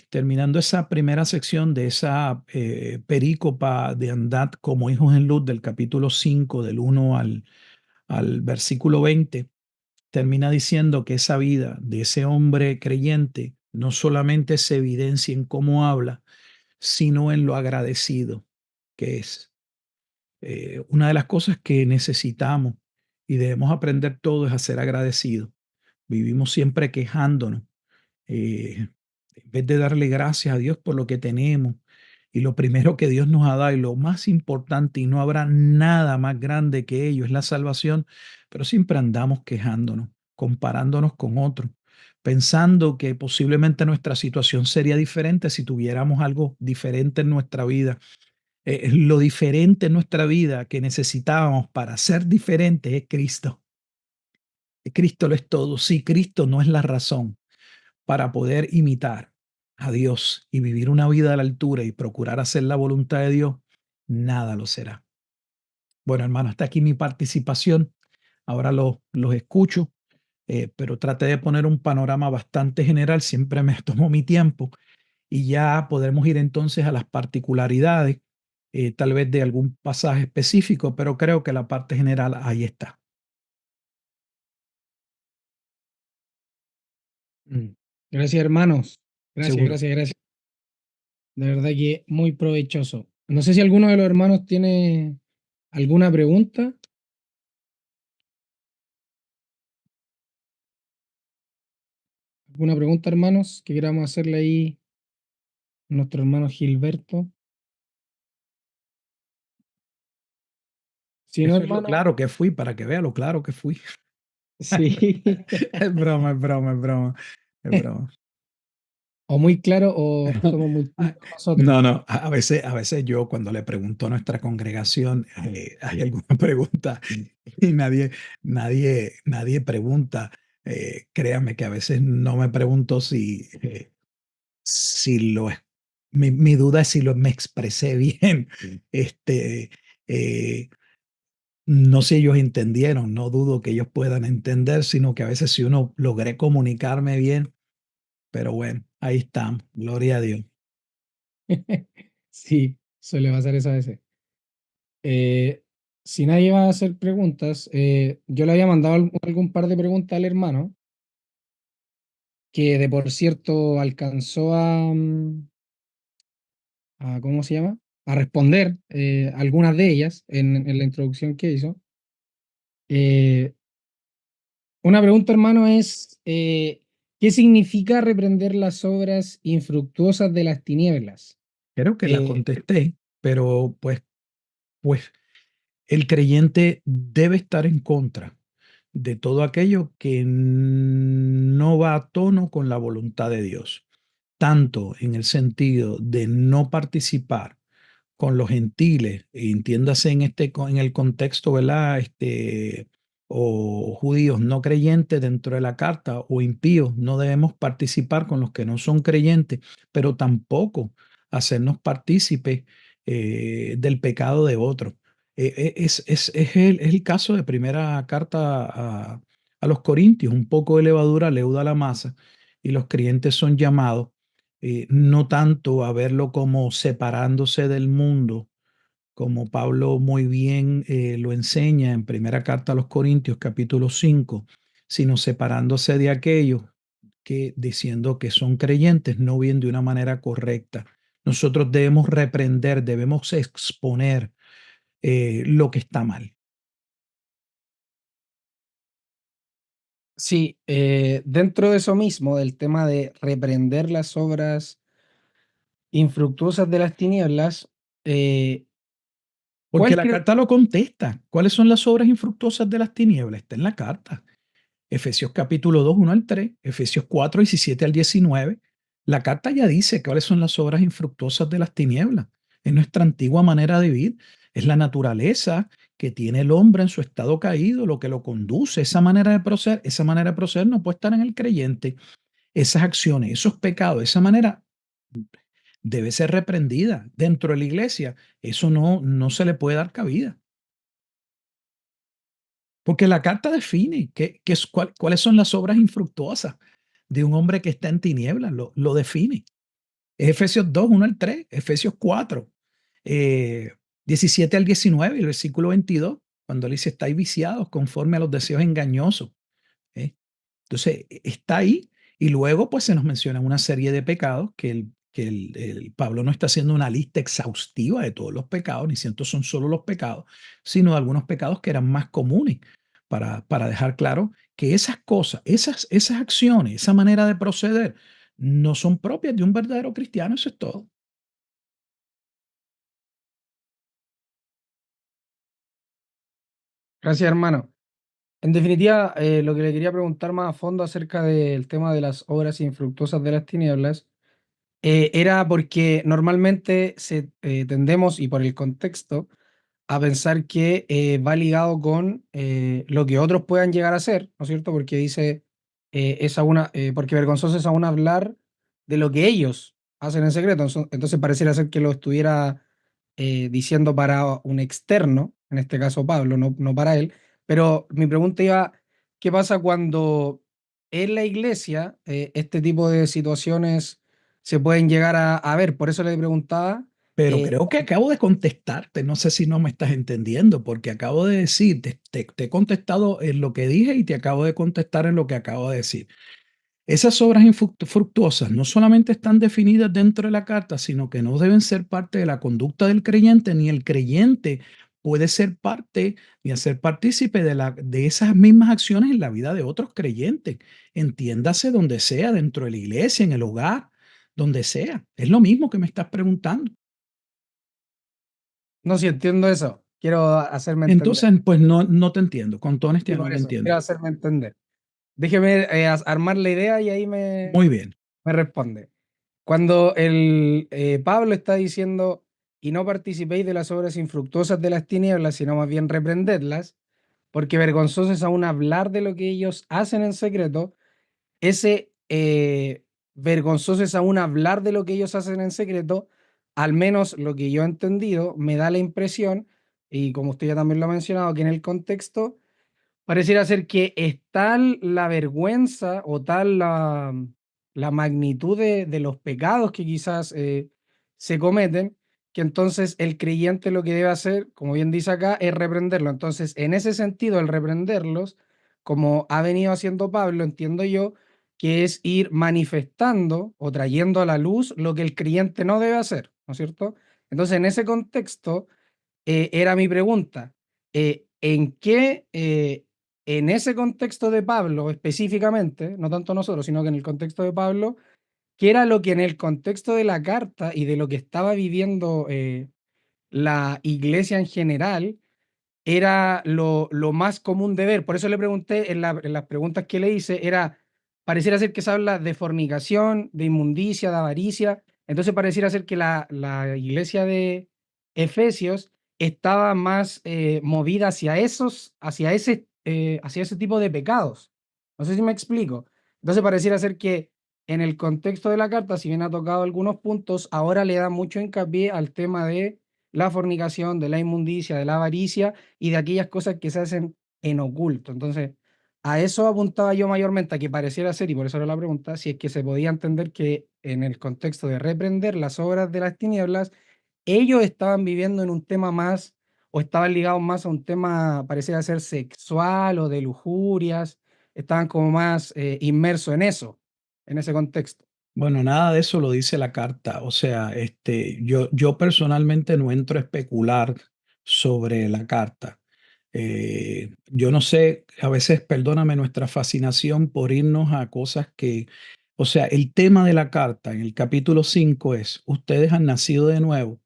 Speaker 1: terminando esa primera sección de esa perícopa de andad como hijos en luz del capítulo 5 del 1 al versículo 20, termina diciendo que esa vida de ese hombre creyente no solamente se evidencia en cómo habla, sino en lo agradecido que es. Una de las cosas que necesitamos y debemos aprender todos es a ser agradecidos. Vivimos siempre quejándonos, en vez de darle gracias a Dios por lo que tenemos y lo primero que Dios nos ha dado y lo más importante, y no habrá nada más grande que ello, es la salvación, pero siempre andamos quejándonos, comparándonos con otros. pensando que posiblemente nuestra situación sería diferente si tuviéramos algo diferente en nuestra vida. Lo diferente en nuestra vida que necesitábamos para ser diferentes es Cristo. Cristo lo es todo. Sí, Cristo no es la razón para poder imitar a Dios y vivir una vida a la altura y procurar hacer la voluntad de Dios, nada lo será. Bueno, hermano, hasta aquí mi participación. Ahora los escucho, pero traté de poner un panorama bastante general. Siempre me tomo mi tiempo y ya podremos ir entonces a las particularidades, tal vez de algún pasaje específico, pero creo que la parte general ahí está.
Speaker 2: Mm. Gracias, hermanos. Gracias,
Speaker 1: Seguro.
Speaker 2: gracias, gracias. De verdad que muy provechoso. No sé si alguno de los hermanos tiene alguna pregunta. ¿Alguna pregunta, hermanos, que queramos hacerle ahí a nuestro hermano Gilberto? Si no,
Speaker 1: Eso es lo
Speaker 2: hermano,
Speaker 1: claro que fui, para que vea lo claro que fui.
Speaker 2: sí.
Speaker 1: Es broma, es broma, es broma, es broma.
Speaker 2: O muy claro o somos muy
Speaker 1: Ah,
Speaker 2: tímidos nosotros.
Speaker 1: no, no, a veces yo cuando le pregunto a nuestra congregación, hay alguna pregunta y nadie pregunta. Créanme que a veces no me pregunto si mi duda es si me expresé bien. Este, eh, no sé si ellos entendieron, no dudo que ellos puedan entender, sino que a veces si uno logré comunicarme bien, pero bueno, ahí estamos, gloria a Dios.
Speaker 2: Sí, suele pasar eso a veces. Eh, si nadie va a hacer preguntas, yo le había mandado algún par de preguntas al hermano, que de por cierto alcanzó ¿cómo se llama? A responder algunas de ellas en la introducción que hizo. Eh, una pregunta, hermano, es, ¿qué significa reprender las obras infructuosas de las tinieblas?
Speaker 1: Creo que la
Speaker 2: Eh,
Speaker 1: contesté, pero pues el creyente debe estar en contra de todo aquello que no va a tono con la voluntad de Dios, tanto en el sentido de no participar con los gentiles, e entiéndase en el contexto, ¿verdad? O judíos no creyentes dentro de la carta o impíos, no debemos participar con los que no son creyentes, pero tampoco hacernos partícipes del pecado de otro. Es el caso de primera carta a los Corintios, un poco de levadura leuda la masa y los creyentes son llamados no tanto a verlo como separándose del mundo, como Pablo muy bien lo enseña en primera carta a los Corintios, capítulo 5, sino separándose de aquellos que diciendo que son creyentes no viven de una manera correcta. Nosotros debemos reprender, debemos exponer lo que está mal.
Speaker 2: sí, dentro de eso mismo, del tema de reprender las obras infructuosas de las tinieblas, eh,
Speaker 1: Porque
Speaker 2: ¿cuál
Speaker 1: la
Speaker 2: cree?
Speaker 1: carta lo contesta. ¿Cuáles son las obras infructuosas de las tinieblas? Está en la carta. Efesios capítulo 2 1 al 3, Efesios 4 17 al 19. La carta ya dice cuáles son las obras infructuosas de las tinieblas. Es nuestra antigua manera de vivir. Es la naturaleza que tiene el hombre en su estado caído, lo que lo conduce. Esa manera de proceder no puede estar en el creyente. Esas acciones, esos pecados, esa manera debe ser reprendida dentro de la iglesia. Eso no se le puede dar cabida. Porque la carta define cuáles son las obras infructuosas de un hombre que está en tinieblas, lo define. Es Efesios 2 1 al 3, Efesios 4, eh, 17 al 19, el versículo 22, cuando él dice, estáis viciados conforme a los deseos engañosos. ¿Eh? Entonces, está ahí y luego pues se nos menciona una serie de pecados que el Pablo no está haciendo una lista exhaustiva de todos los pecados, ni siento son solo los pecados, sino de algunos pecados que eran más comunes para dejar claro que esas cosas, esas acciones, esa manera de proceder no son propias de un verdadero cristiano, eso es todo.
Speaker 2: Gracias, hermano. En definitiva, lo que le quería preguntar más a fondo acerca del tema de las obras infructuosas de las tinieblas era porque normalmente tendemos, y por el contexto, a pensar que va ligado con lo que otros puedan llegar a hacer, ¿no es cierto? Porque dice, porque vergonzoso es aún hablar de lo que ellos hacen en secreto. Entonces pareciera ser que lo estuviera diciendo para un externo, en este caso Pablo, no para él. Pero mi pregunta iba, ¿qué pasa cuando en la iglesia este tipo de situaciones se pueden llegar a ver? Por eso le preguntaba.
Speaker 1: Pero
Speaker 2: eh,
Speaker 1: creo que acabo de contestarte, no sé si no me estás entendiendo, porque acabo de decir, te he contestado en lo que dije y te acabo de contestar en lo que acabo de decir. Esas obras infructuosas no solamente están definidas dentro de la carta, sino que no deben ser parte de la conducta del creyente, ni el creyente puede ser parte ni hacer partícipe de esas mismas acciones en la vida de otros creyentes. Entiéndase donde sea, dentro de la iglesia, en el hogar, donde sea. Es lo mismo que me estás preguntando.
Speaker 2: No, sí entiendo eso. Quiero hacerme entender.
Speaker 1: Entonces, pues no te entiendo. Con toda
Speaker 2: Y
Speaker 1: honestidad, no
Speaker 2: por
Speaker 1: te
Speaker 2: eso,
Speaker 1: entiendo.
Speaker 2: quiero hacerme entender. Déjeme armar la idea y ahí
Speaker 1: Muy bien.
Speaker 2: me responde. Cuando Pablo está diciendo, y no participéis de las obras infructuosas de las tinieblas, sino más bien reprendedlas, porque vergonzoso es aún hablar de lo que ellos hacen en secreto, ese vergonzoso es aún hablar de lo que ellos hacen en secreto, al menos lo que yo he entendido, me da la impresión, y como usted ya también lo ha mencionado, que en el contexto pareciera ser que es tal la vergüenza o tal la magnitud de los pecados que quizás se cometen, que entonces el creyente lo que debe hacer, como bien dice acá, es reprenderlo. Entonces, en ese sentido, el reprenderlos, como ha venido haciendo Pablo, entiendo yo, que es ir manifestando o trayendo a la luz lo que el creyente no debe hacer, ¿no es cierto? Entonces, en ese contexto era mi pregunta. ¿En qué, en ese contexto de Pablo específicamente, no tanto nosotros, sino que en el contexto de Pablo, qué era lo que en el contexto de la carta y de lo que estaba viviendo la iglesia en general, era lo más común de ver? Por eso le pregunté en las preguntas que le hice, pareciera ser que se habla de fornicación, de inmundicia, de avaricia. Entonces pareciera ser que la iglesia de Efesios estaba más movida hacia ese tipo de pecados. No sé si me explico. Entonces pareciera ser que en el contexto de la carta, si bien ha tocado algunos puntos, ahora le da mucho hincapié al tema de la fornicación, de la inmundicia, de la avaricia y de aquellas cosas que se hacen en oculto. Entonces, a eso apuntaba yo mayormente, a que pareciera ser, y por eso era la pregunta, si es que se podía entender que en el contexto de reprender las obras de las tinieblas, ellos estaban viviendo en un tema más, o estaban ligados más a un tema, pareciera ser sexual o de lujurias, estaban como más inmersos en eso, en ese contexto.
Speaker 1: Bueno, nada de eso lo dice la carta. O sea, yo personalmente no entro a especular sobre la carta. Yo no sé, a veces, perdóname, nuestra fascinación por irnos a cosas o sea, el tema de la carta en el capítulo 5 es, ustedes han nacido de nuevo.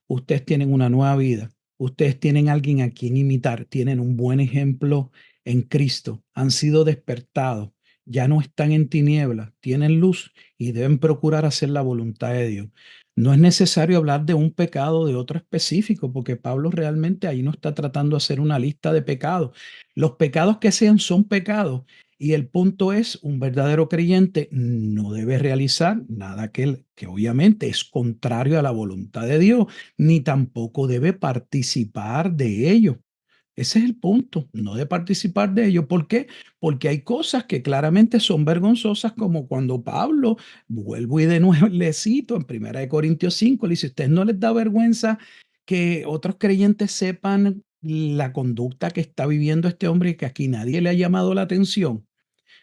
Speaker 1: Ustedes tienen una nueva vida. Ustedes tienen alguien a quien imitar. Tienen un buen ejemplo en Cristo. Han sido despertados. Ya no están en tinieblas. Tienen luz y deben procurar hacer la voluntad de Dios. No es necesario hablar de un pecado de otro específico, porque Pablo realmente ahí no está tratando de hacer una lista de pecados. Los pecados que sean son pecados. Y el punto es, un verdadero creyente no debe realizar nada que obviamente es contrario a la voluntad de Dios, ni tampoco debe participar de ello. Ese es el punto, no de participar de ello. ¿Por qué? Porque hay cosas que claramente son vergonzosas, como cuando Pablo, vuelvo y de nuevo le cito en 1 Corintios 5, le dice, ¿ustedes no les da vergüenza que otros creyentes sepan la conducta que está viviendo este hombre y que aquí nadie le ha llamado la atención?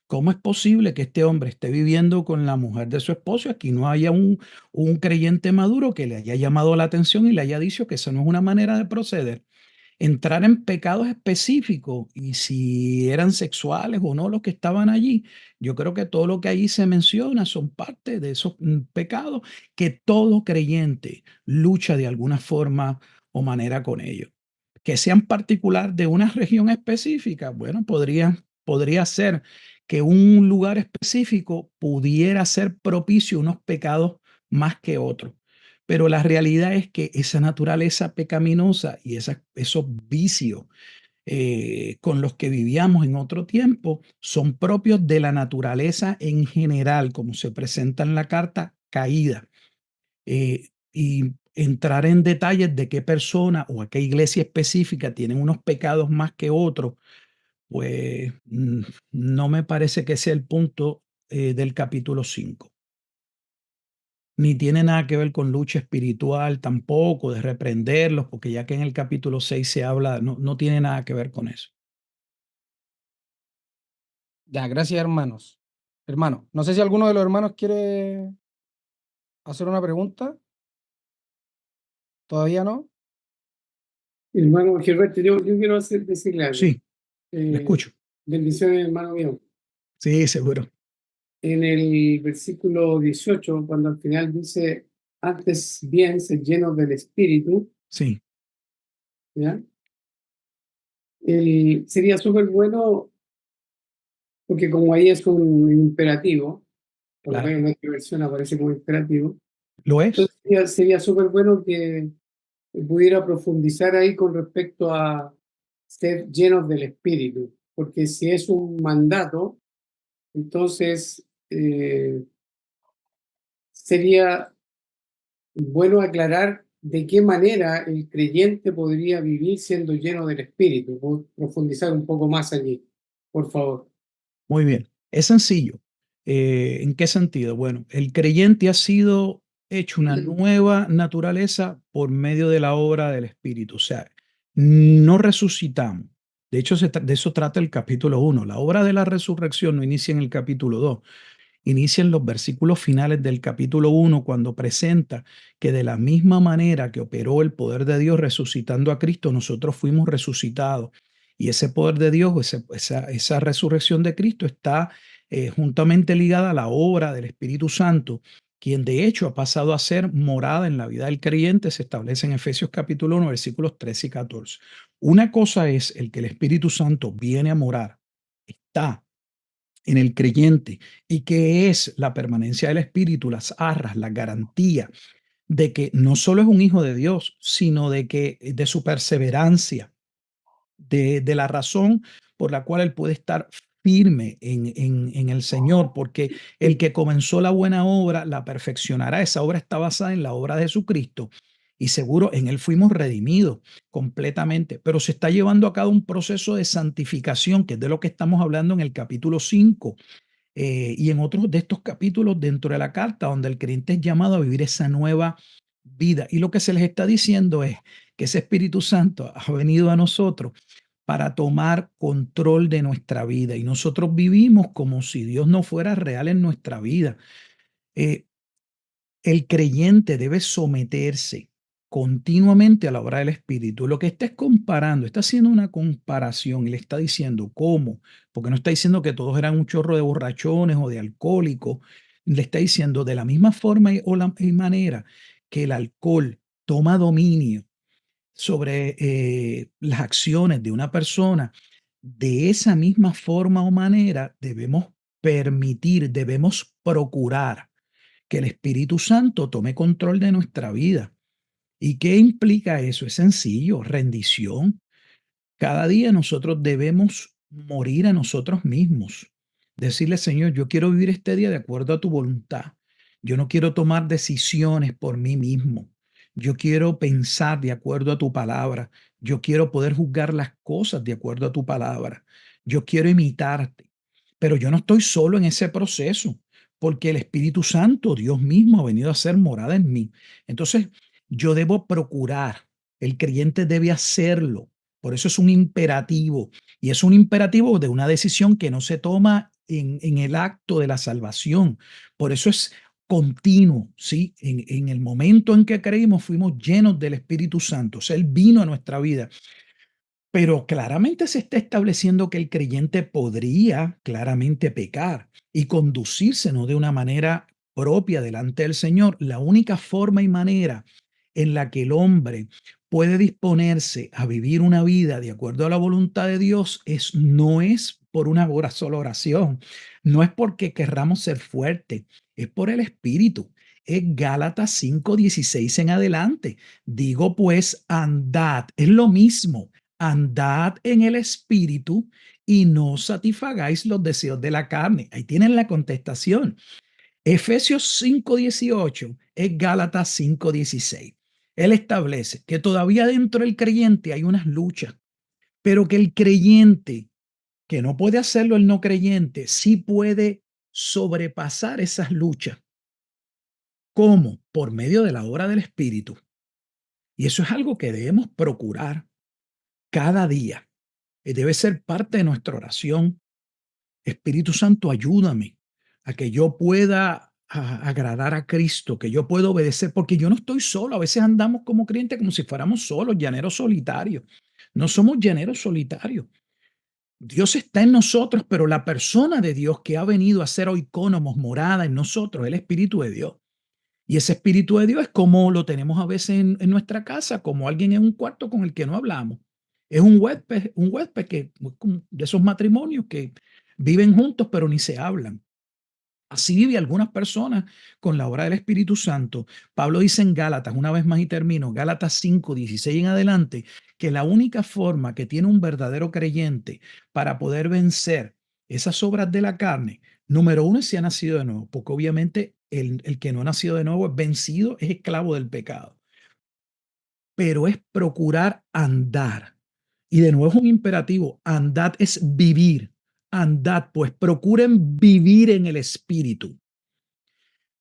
Speaker 1: ¿Cómo es posible que este hombre esté viviendo con la mujer de su esposo y aquí no haya un creyente maduro que le haya llamado la atención y le haya dicho que esa no es una manera de proceder? Entrar en pecados específicos y si eran sexuales o no los que estaban allí, yo creo que todo lo que ahí se menciona son parte de esos pecados que todo creyente lucha de alguna forma o manera con ellos. que sean particular de una región específica, bueno, podría ser que un lugar específico pudiera ser propicio a unos pecados más que otros. Pero la realidad es que esa naturaleza pecaminosa y esos vicios con los que vivíamos en otro tiempo son propios de la naturaleza en general, como se presenta en la carta caída. Y entrar en detalles de qué persona o a qué iglesia específica tienen unos pecados más que otros, pues no me parece que sea el punto del capítulo 5. Ni tiene nada que ver con lucha espiritual tampoco, de reprenderlos, porque ya que en el capítulo 6 se habla, no tiene nada que ver con eso.
Speaker 2: Ya, gracias, hermanos. Hermano, no sé si alguno de los hermanos quiere hacer una pregunta. ¿Todavía no?
Speaker 3: Hermano Gilberto, yo quiero decirle algo.
Speaker 1: Sí, le escucho.
Speaker 3: Bendiciones, hermano mío.
Speaker 1: Sí, seguro.
Speaker 3: En el versículo 18, cuando al final dice, antes bien, sed llenos del Espíritu,
Speaker 1: Sí,
Speaker 3: ¿ya? Sería súper bueno, porque como ahí es un imperativo, por lo
Speaker 1: claro.
Speaker 3: menos en nuestra versión aparece como imperativo,
Speaker 1: Lo es.
Speaker 3: entonces sería súper bueno que pudiera profundizar ahí con respecto a ser llenos del Espíritu, porque si es un mandato, entonces sería bueno aclarar de qué manera el creyente podría vivir siendo lleno del Espíritu. Profundizar un poco más allí, por favor.
Speaker 1: Muy bien. Es sencillo. ¿En qué sentido? Bueno, el creyente ha sido hecho una nueva naturaleza por medio de la obra del Espíritu. O sea, no resucitamos. De hecho, de eso trata el capítulo 1. La obra de la resurrección no inicia en el capítulo 2. Inicia en los versículos finales del capítulo 1 cuando presenta que de la misma manera que operó el poder de Dios resucitando a Cristo, nosotros fuimos resucitados. Y ese poder de Dios, esa resurrección de Cristo está juntamente ligada a la obra del Espíritu Santo, quien de hecho ha pasado a ser morada en la vida del creyente, se establece en Efesios capítulo 1, versículos 13 y 14. Una cosa es el que el Espíritu Santo viene a morar, está en el creyente y que es la permanencia del Espíritu, las arras, la garantía de que no solo es un hijo de Dios, sino de que de su perseverancia, de la razón por la cual él puede estar firme en el Señor, porque el que comenzó la buena obra la perfeccionará. Esa obra está basada en la obra de Jesucristo y seguro en él fuimos redimidos completamente, pero se está llevando a cabo un proceso de santificación, que es de lo que estamos hablando en el capítulo 5 y en otros de estos capítulos dentro de la carta, donde el creyente es llamado a vivir esa nueva vida. Y lo que se les está diciendo es que ese Espíritu Santo ha venido a nosotros para tomar control de nuestra vida y nosotros vivimos como si Dios no fuera real en nuestra vida. Eh, el creyente debe someterse continuamente a la obra del Espíritu. Lo que está es comparando, está haciendo una comparación y le está diciendo cómo, porque no está diciendo que todos eran un chorro de borrachones o de alcohólicos, le está diciendo de la misma forma y manera que el alcohol toma dominio sobre las acciones de una persona, de esa misma forma o manera debemos permitir, debemos procurar que el Espíritu Santo tome control de nuestra vida. ¿Y qué implica eso? Es sencillo, rendición. Cada día nosotros debemos morir a nosotros mismos. Decirle, Señor, yo quiero vivir este día de acuerdo a tu voluntad. Yo no quiero tomar decisiones por mí mismo. Yo quiero pensar de acuerdo a tu palabra. Yo quiero poder juzgar las cosas de acuerdo a tu palabra. Yo quiero imitarte. Pero yo no estoy solo en ese proceso, porque el Espíritu Santo, Dios mismo, ha venido a ser morada en mí. Entonces, yo debo procurar, el creyente debe hacerlo. Por eso es un imperativo. Y es un imperativo de una decisión que no se toma en el acto de la salvación. Por eso es continuo, ¿sí? En el momento en que creímos, fuimos llenos del Espíritu Santo. O sea, Él vino a nuestra vida. Pero claramente se está estableciendo que el creyente podría claramente pecar y conducirse no de una manera propia delante del Señor. La única forma y manera en la que el hombre puede disponerse a vivir una vida de acuerdo a la voluntad de Dios no es por una sola oración, no es porque querramos ser fuertes, es por el Espíritu. Es Gálatas 5:16 en adelante. Digo pues, andad, es lo mismo, andad en el Espíritu y no satisfagáis los deseos de la carne. Ahí tienen la contestación. Efesios 5:18 es Gálatas 5:16. Él establece que todavía dentro del creyente hay unas luchas, pero que el creyente, que no puede hacerlo el no creyente, sí puede sobrepasar esas luchas. ¿Cómo? Por medio de la obra del Espíritu. Y eso es algo que debemos procurar cada día. Debe ser parte de nuestra oración. Espíritu Santo, ayúdame a que yo pueda agradar a Cristo, que yo pueda obedecer, porque yo no estoy solo. A veces andamos como creyentes como si fuéramos solos, llaneros solitarios. No somos llaneros solitarios. Dios está en nosotros, pero la persona de Dios que ha venido a ser oikónomos, morada en nosotros, el Espíritu de Dios. Y ese Espíritu de Dios es como lo tenemos a veces en nuestra casa, como alguien en un cuarto con el que no hablamos. Es un huésped que, de esos matrimonios que viven juntos pero ni se hablan. Así vive algunas personas con la obra del Espíritu Santo. Pablo dice en Gálatas, una vez más y termino, Gálatas 5:16 en adelante, que la única forma que tiene un verdadero creyente para poder vencer esas obras de la carne, número uno es si ha nacido de nuevo, porque obviamente el que no ha nacido de nuevo es vencido, es esclavo del pecado. Pero es procurar andar. Y de nuevo es un imperativo, andad es vivir. Andad, pues procuren vivir en el Espíritu.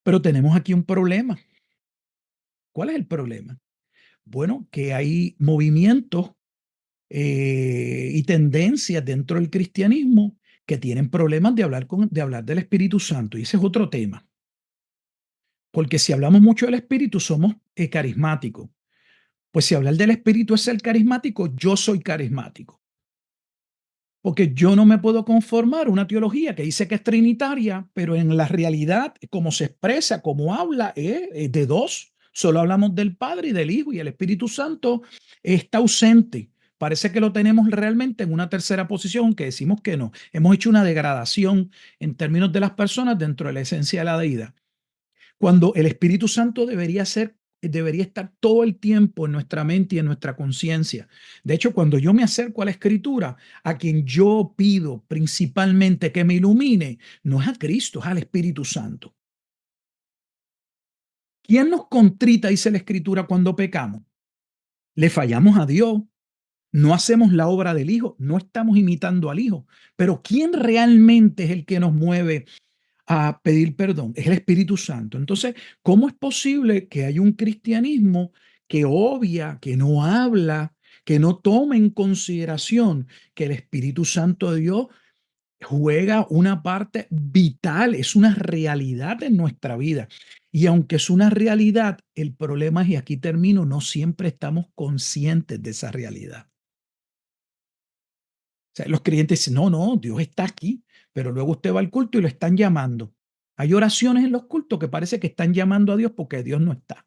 Speaker 1: Pero tenemos aquí un problema. ¿Cuál es el problema? Bueno, que hay movimientos y tendencias dentro del cristianismo que tienen problemas de hablar del Espíritu Santo. Y ese es otro tema. Porque si hablamos mucho del Espíritu, somos carismáticos. Pues si hablar del Espíritu es ser carismático, yo soy carismático. Porque yo no me puedo conformar a una teología que dice que es trinitaria, pero en la realidad, como se expresa, como habla, es de dos. Solo hablamos del Padre y del Hijo, y el Espíritu Santo está ausente. Parece que lo tenemos realmente en una tercera posición, aunque decimos que no. Hemos hecho una degradación en términos de las personas dentro de la esencia de la deidad. Cuando el Espíritu Santo debería estar todo el tiempo en nuestra mente y en nuestra conciencia. De hecho, cuando yo me acerco a la Escritura, a quien yo pido principalmente que me ilumine, no es a Cristo, es al Espíritu Santo. ¿Quién nos contrita, dice la Escritura, cuando pecamos? Le fallamos a Dios, no hacemos la obra del Hijo, no estamos imitando al Hijo. Pero ¿quién realmente es el que nos mueve a pedir perdón? Es el Espíritu Santo. Entonces, ¿cómo es posible que haya un cristianismo que obvia, que no habla, que no toma en consideración que el Espíritu Santo de Dios juega una parte vital, es una realidad en nuestra vida? Y aunque es una realidad, el problema es, y aquí termino, no siempre estamos conscientes de esa realidad. O sea, los creyentes dicen, no, no, Dios está aquí, pero luego usted va al culto y lo están llamando. Hay oraciones en los cultos que parece que están llamando a Dios porque Dios no está.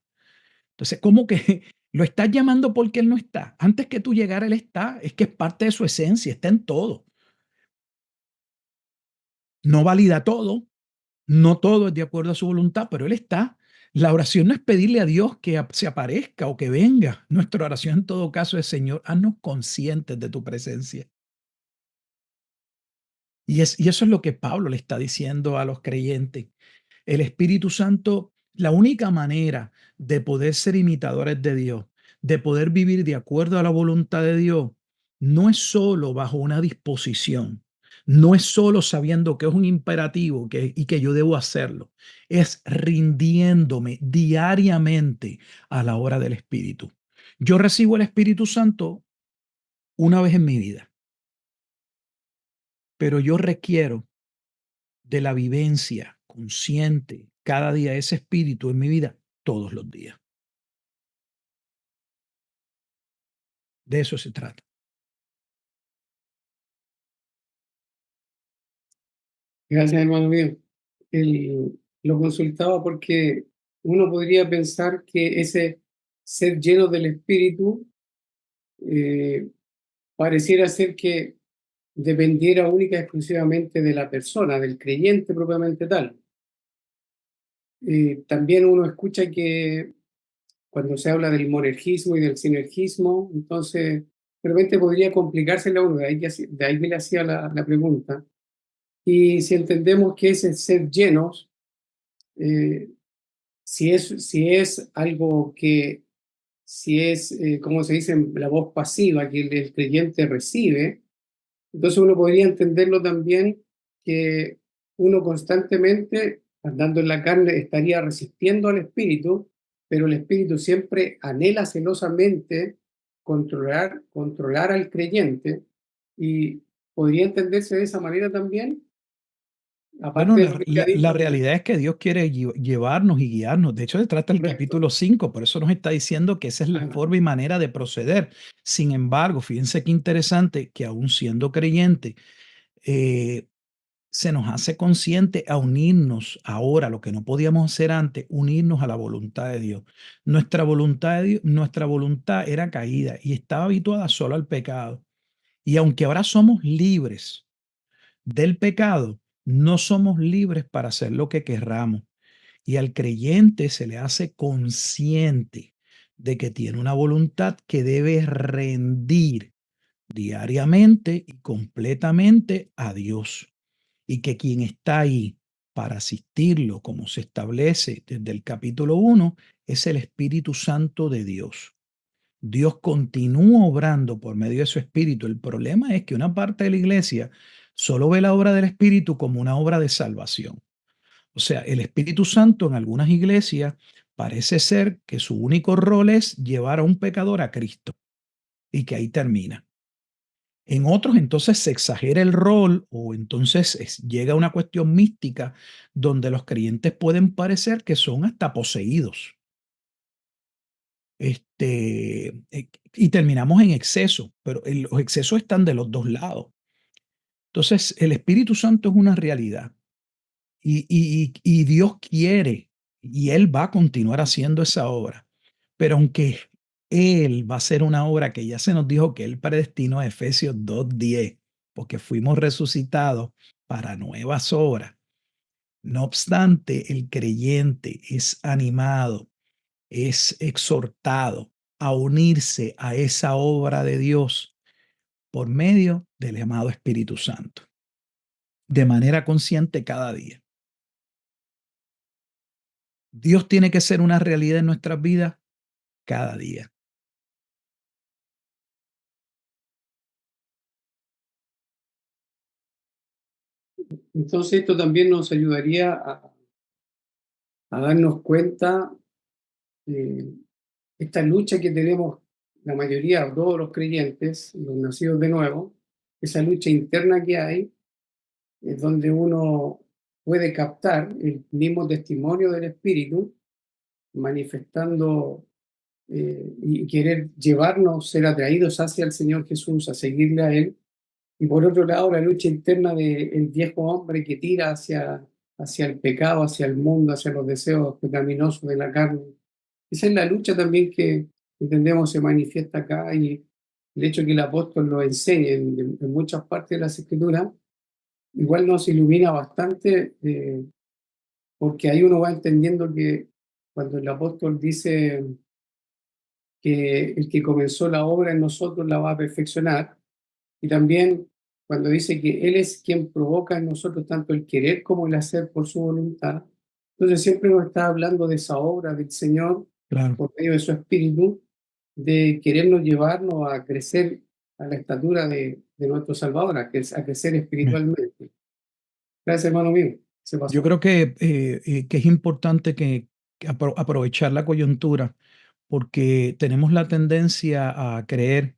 Speaker 1: Entonces, ¿cómo que lo estás llamando porque Él no está? Antes que tú llegar, Él está. Es que es parte de su esencia, está en todo. No valida todo, no todo es de acuerdo a su voluntad, pero Él está. La oración no es pedirle a Dios que se aparezca o que venga. Nuestra oración en todo caso es, Señor, haznos conscientes de tu presencia. Y eso es lo que Pablo le está diciendo a los creyentes. El Espíritu Santo, la única manera de poder ser imitadores de Dios, de poder vivir de acuerdo a la voluntad de Dios, no es solo bajo una disposición, no es solo sabiendo que es un imperativo y que yo debo hacerlo, es rindiéndome diariamente a la obra del Espíritu. Yo recibo el Espíritu Santo una vez en mi vida, pero yo requiero de la vivencia consciente cada día, ese espíritu en mi vida todos los días. De eso se trata.
Speaker 3: Gracias, hermano mío. Lo consultaba porque uno podría pensar que ese ser lleno del Espíritu pareciera ser que dependiera única y exclusivamente de la persona, del creyente propiamente tal. También uno escucha que cuando se habla del monergismo y del sinergismo, entonces de repente podría complicarse a uno, de ahí que le hacía la pregunta. Y si entendemos que es el ser llenos, si es algo que, si es, como se dice, la voz pasiva que el creyente recibe, entonces uno podría entenderlo también que uno constantemente, andando en la carne, estaría resistiendo al espíritu, pero el espíritu siempre anhela celosamente controlar al creyente, y podría entenderse de esa manera también,
Speaker 1: Bueno,
Speaker 3: aparte de lo que ya ha
Speaker 1: la
Speaker 3: dicho.
Speaker 1: realidad es que Dios quiere llevarnos y guiarnos. De hecho, se trata el
Speaker 3: Correcto.
Speaker 1: capítulo 5, por eso nos está diciendo que esa es la
Speaker 3: Ajá.
Speaker 1: forma y manera de proceder. Sin embargo, fíjense qué interesante que aún siendo creyente, se nos hace consciente a unirnos ahora, lo que no podíamos hacer antes, unirnos a la voluntad de Dios. Nuestra voluntad era caída y estaba habituada solo al pecado. Y aunque ahora somos libres del pecado, no somos libres para hacer lo que querramos. Y al creyente se le hace consciente de que tiene una voluntad que debe rendir diariamente y completamente a Dios. Y que quien está ahí para asistirlo, como se establece desde el capítulo 1, es el Espíritu Santo de Dios. Dios continúa obrando por medio de su Espíritu. El problema es que una parte de la iglesia solo ve la obra del Espíritu como una obra de salvación. O sea, el Espíritu Santo en algunas iglesias parece ser que su único rol es llevar a un pecador a Cristo y que ahí termina. En otros entonces se exagera el rol o entonces llega una cuestión mística donde los creyentes pueden parecer que son hasta poseídos. Y terminamos en exceso, pero los excesos están de los dos lados. Entonces, el Espíritu Santo es una realidad y Dios quiere y Él va a continuar haciendo esa obra. Pero aunque Él va a hacer una obra que ya se nos dijo que Él predestinó a Efesios 2:10, porque fuimos resucitados para nuevas obras. No obstante, el creyente es animado, es exhortado a unirse a esa obra de Dios por medio del amado Espíritu Santo, de manera consciente cada día. Dios tiene que ser una realidad en nuestras vidas cada día.
Speaker 3: Entonces esto también nos ayudaría a darnos cuenta de esta lucha que tenemos la mayoría, todos los creyentes, los nacidos de nuevo, esa lucha interna que hay, es donde uno puede captar el mismo testimonio del Espíritu, manifestando y querer llevarnos, ser atraídos hacia el Señor Jesús, a seguirle a Él. Y por otro lado, la lucha interna del viejo hombre que tira hacia el pecado, hacia el mundo, hacia los deseos pecaminosos de la carne. Esa es la lucha también que entendemos se manifiesta acá, y el hecho que el apóstol lo enseñe en muchas partes de las Escrituras, igual nos ilumina bastante, porque ahí uno va entendiendo que cuando el apóstol dice que el que comenzó la obra en nosotros la va a perfeccionar, y también cuando dice que Él es quien provoca en nosotros tanto el querer como el hacer por su voluntad, entonces siempre nos está hablando de esa obra del Señor
Speaker 1: Claro.
Speaker 3: por medio de su Espíritu, de querernos llevarnos a crecer a la estatura de nuestro Salvador, a crecer espiritualmente. Gracias, hermano mío. Se pasó.
Speaker 1: Yo creo que es importante que aprovechar la coyuntura porque tenemos la tendencia a creer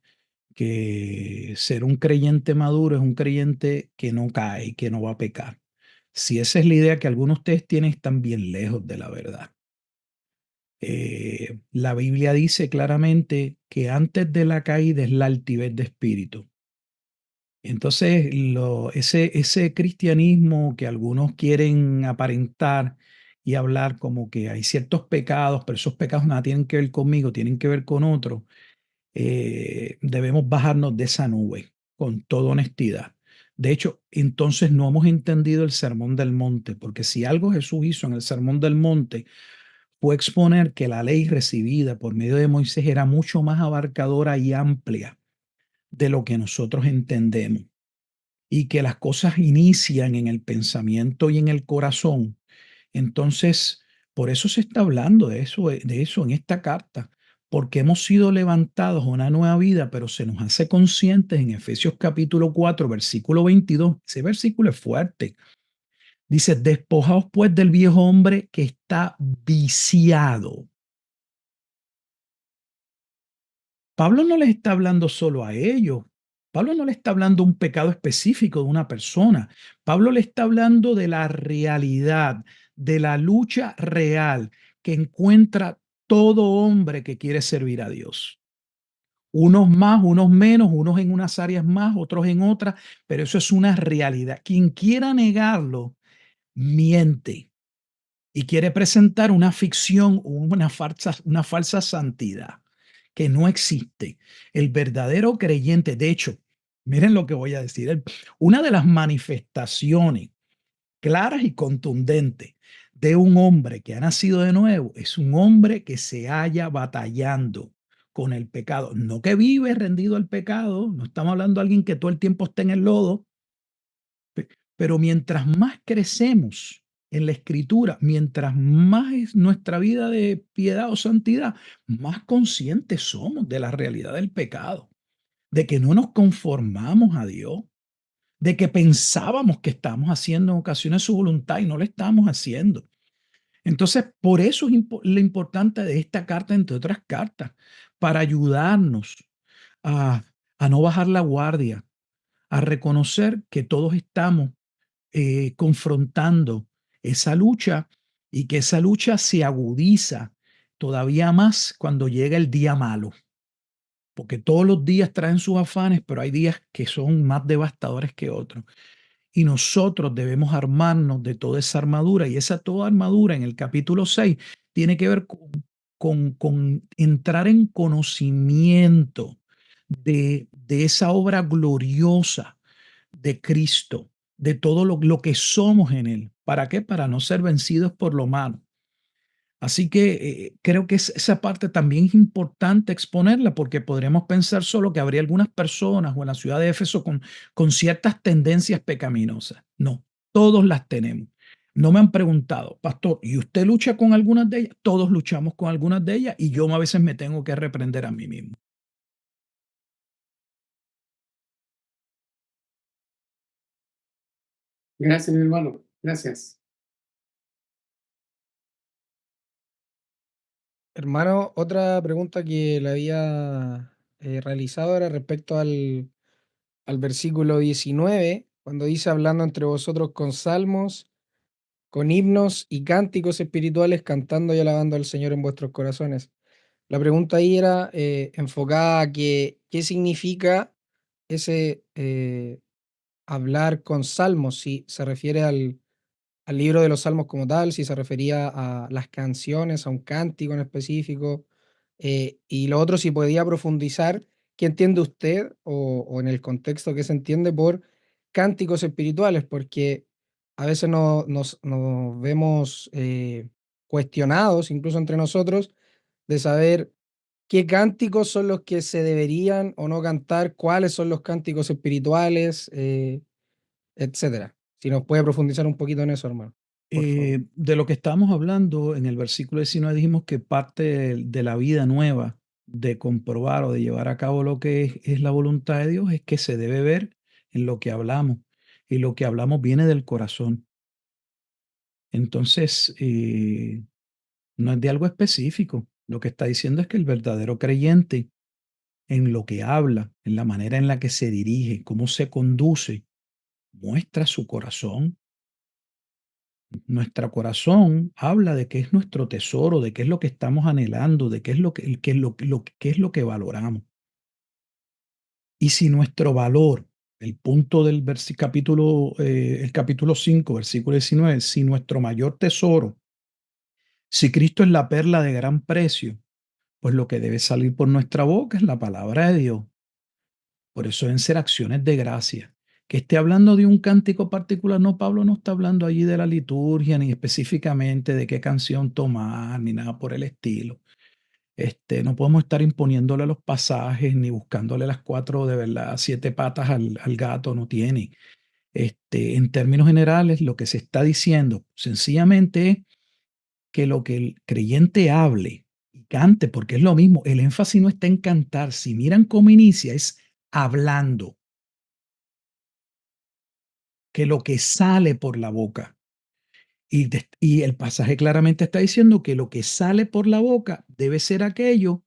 Speaker 1: que ser un creyente maduro es un creyente que no cae y que no va a pecar. Si esa es la idea que algunos de ustedes tienen, están bien lejos de la verdad. La Biblia dice claramente que antes de la caída es la altivez de espíritu. Entonces, ese cristianismo que algunos quieren aparentar y hablar como que hay ciertos pecados, pero esos pecados nada tienen que ver conmigo, tienen que ver con otro. debemos bajarnos de esa nube con toda honestidad. De hecho, entonces no hemos entendido el Sermón del Monte, porque si algo Jesús hizo en el Sermón del Monte fue exponer que la ley recibida por medio de Moisés era mucho más abarcadora y amplia de lo que nosotros entendemos, y que las cosas inician en el pensamiento y en el corazón. Entonces, por eso se está hablando de eso en esta carta, porque hemos sido levantados a una nueva vida, pero se nos hace conscientes en Efesios capítulo 4, versículo 22. Ese versículo es fuerte. Dice, despojaos pues del viejo hombre que está viciado. Pablo no les está hablando solo a ellos. Pablo no le está hablando de un pecado específico de una persona. Pablo le está hablando de la realidad, de la lucha real que encuentra todo hombre que quiere servir a Dios. Unos más, unos menos, unos en unas áreas más, otros en otras, pero eso es una realidad. Quien quiera negarlo, miente y quiere presentar una ficción o una falsa santidad que no existe. El verdadero creyente, de hecho, miren lo que voy a decir, una de las manifestaciones claras y contundentes de un hombre que ha nacido de nuevo es un hombre que se halla batallando con el pecado, no que vive rendido al pecado, no estamos hablando de alguien que todo el tiempo está en el lodo, pero mientras más crecemos en la Escritura, mientras más es nuestra vida de piedad o santidad, más conscientes somos de la realidad del pecado, de que no nos conformamos a Dios, de que pensábamos que estábamos haciendo en ocasiones su voluntad y no lo estamos haciendo. Entonces, por eso es lo importante de esta carta, entre otras cartas, para ayudarnos a, a no bajar la guardia, a reconocer que todos estamos confrontando esa lucha y que esa lucha se agudiza todavía más cuando llega el día malo, porque todos los días traen sus afanes, pero hay días que son más devastadores que otros. Y nosotros debemos armarnos de toda esa armadura, y esa toda armadura en el capítulo 6 tiene que ver con entrar en conocimiento de esa obra gloriosa de Cristo, de todo lo que somos en Él. ¿Para qué? Para no ser vencidos por lo malo. Así que creo que esa parte también es importante exponerla, porque podríamos pensar solo que habría algunas personas o en la ciudad de Éfeso con ciertas tendencias pecaminosas. No, todos las tenemos. No me han preguntado, pastor, ¿y usted lucha con algunas de ellas? Todos luchamos con algunas de ellas, y yo a veces me tengo que reprender a mí mismo.
Speaker 3: Gracias, mi hermano. Gracias.
Speaker 2: Hermano, otra pregunta que le había realizado era respecto al versículo 19, cuando dice hablando entre vosotros con salmos, con himnos y cánticos espirituales, cantando y alabando al Señor en vuestros corazones. La pregunta ahí era enfocada a que, ¿qué significa ese hablar con salmos? Si se refiere al libro de los salmos como tal, si se refería a las canciones, a un cántico en específico, y lo otro, si podía profundizar, ¿qué entiende usted o en el contexto que se entiende por cánticos espirituales? Porque a veces nos vemos cuestionados, incluso entre nosotros, de saber qué cánticos son los que se deberían o no cantar, cuáles son los cánticos espirituales, etcétera. Si nos puede profundizar un poquito en eso, hermano, por favor.
Speaker 1: De lo que estamos hablando en el versículo 19, dijimos que parte de la vida nueva, de comprobar o de llevar a cabo lo que es la voluntad de Dios, es que se debe ver en lo que hablamos, y lo que hablamos viene del corazón. Entonces, no es de algo específico. Lo que está diciendo es que el verdadero creyente, en lo que habla, en la manera en la que se dirige, cómo se conduce, muestra su corazón. Nuestro corazón habla de qué es nuestro tesoro, de qué es lo que estamos anhelando, de qué es qué es lo que valoramos. Y si nuestro valor, el punto del el capítulo 5, versículo 19, si nuestro mayor tesoro, si Cristo es la perla de gran precio, pues lo que debe salir por nuestra boca es la palabra de Dios. Por eso deben ser acciones de gracia. Que esté hablando de un cántico particular, no, Pablo no está hablando allí de la liturgia, ni específicamente de qué canción tomar, ni nada por el estilo. No podemos estar imponiéndole los pasajes, ni buscándole las cuatro, de verdad, siete patas al gato, no tiene. En términos generales, lo que se está diciendo sencillamente es que lo que el creyente hable y cante, porque es lo mismo, el énfasis no está en cantar. Si miran cómo inicia, es hablando, que lo que sale por la boca. Y el pasaje claramente está diciendo que lo que sale por la boca debe ser aquello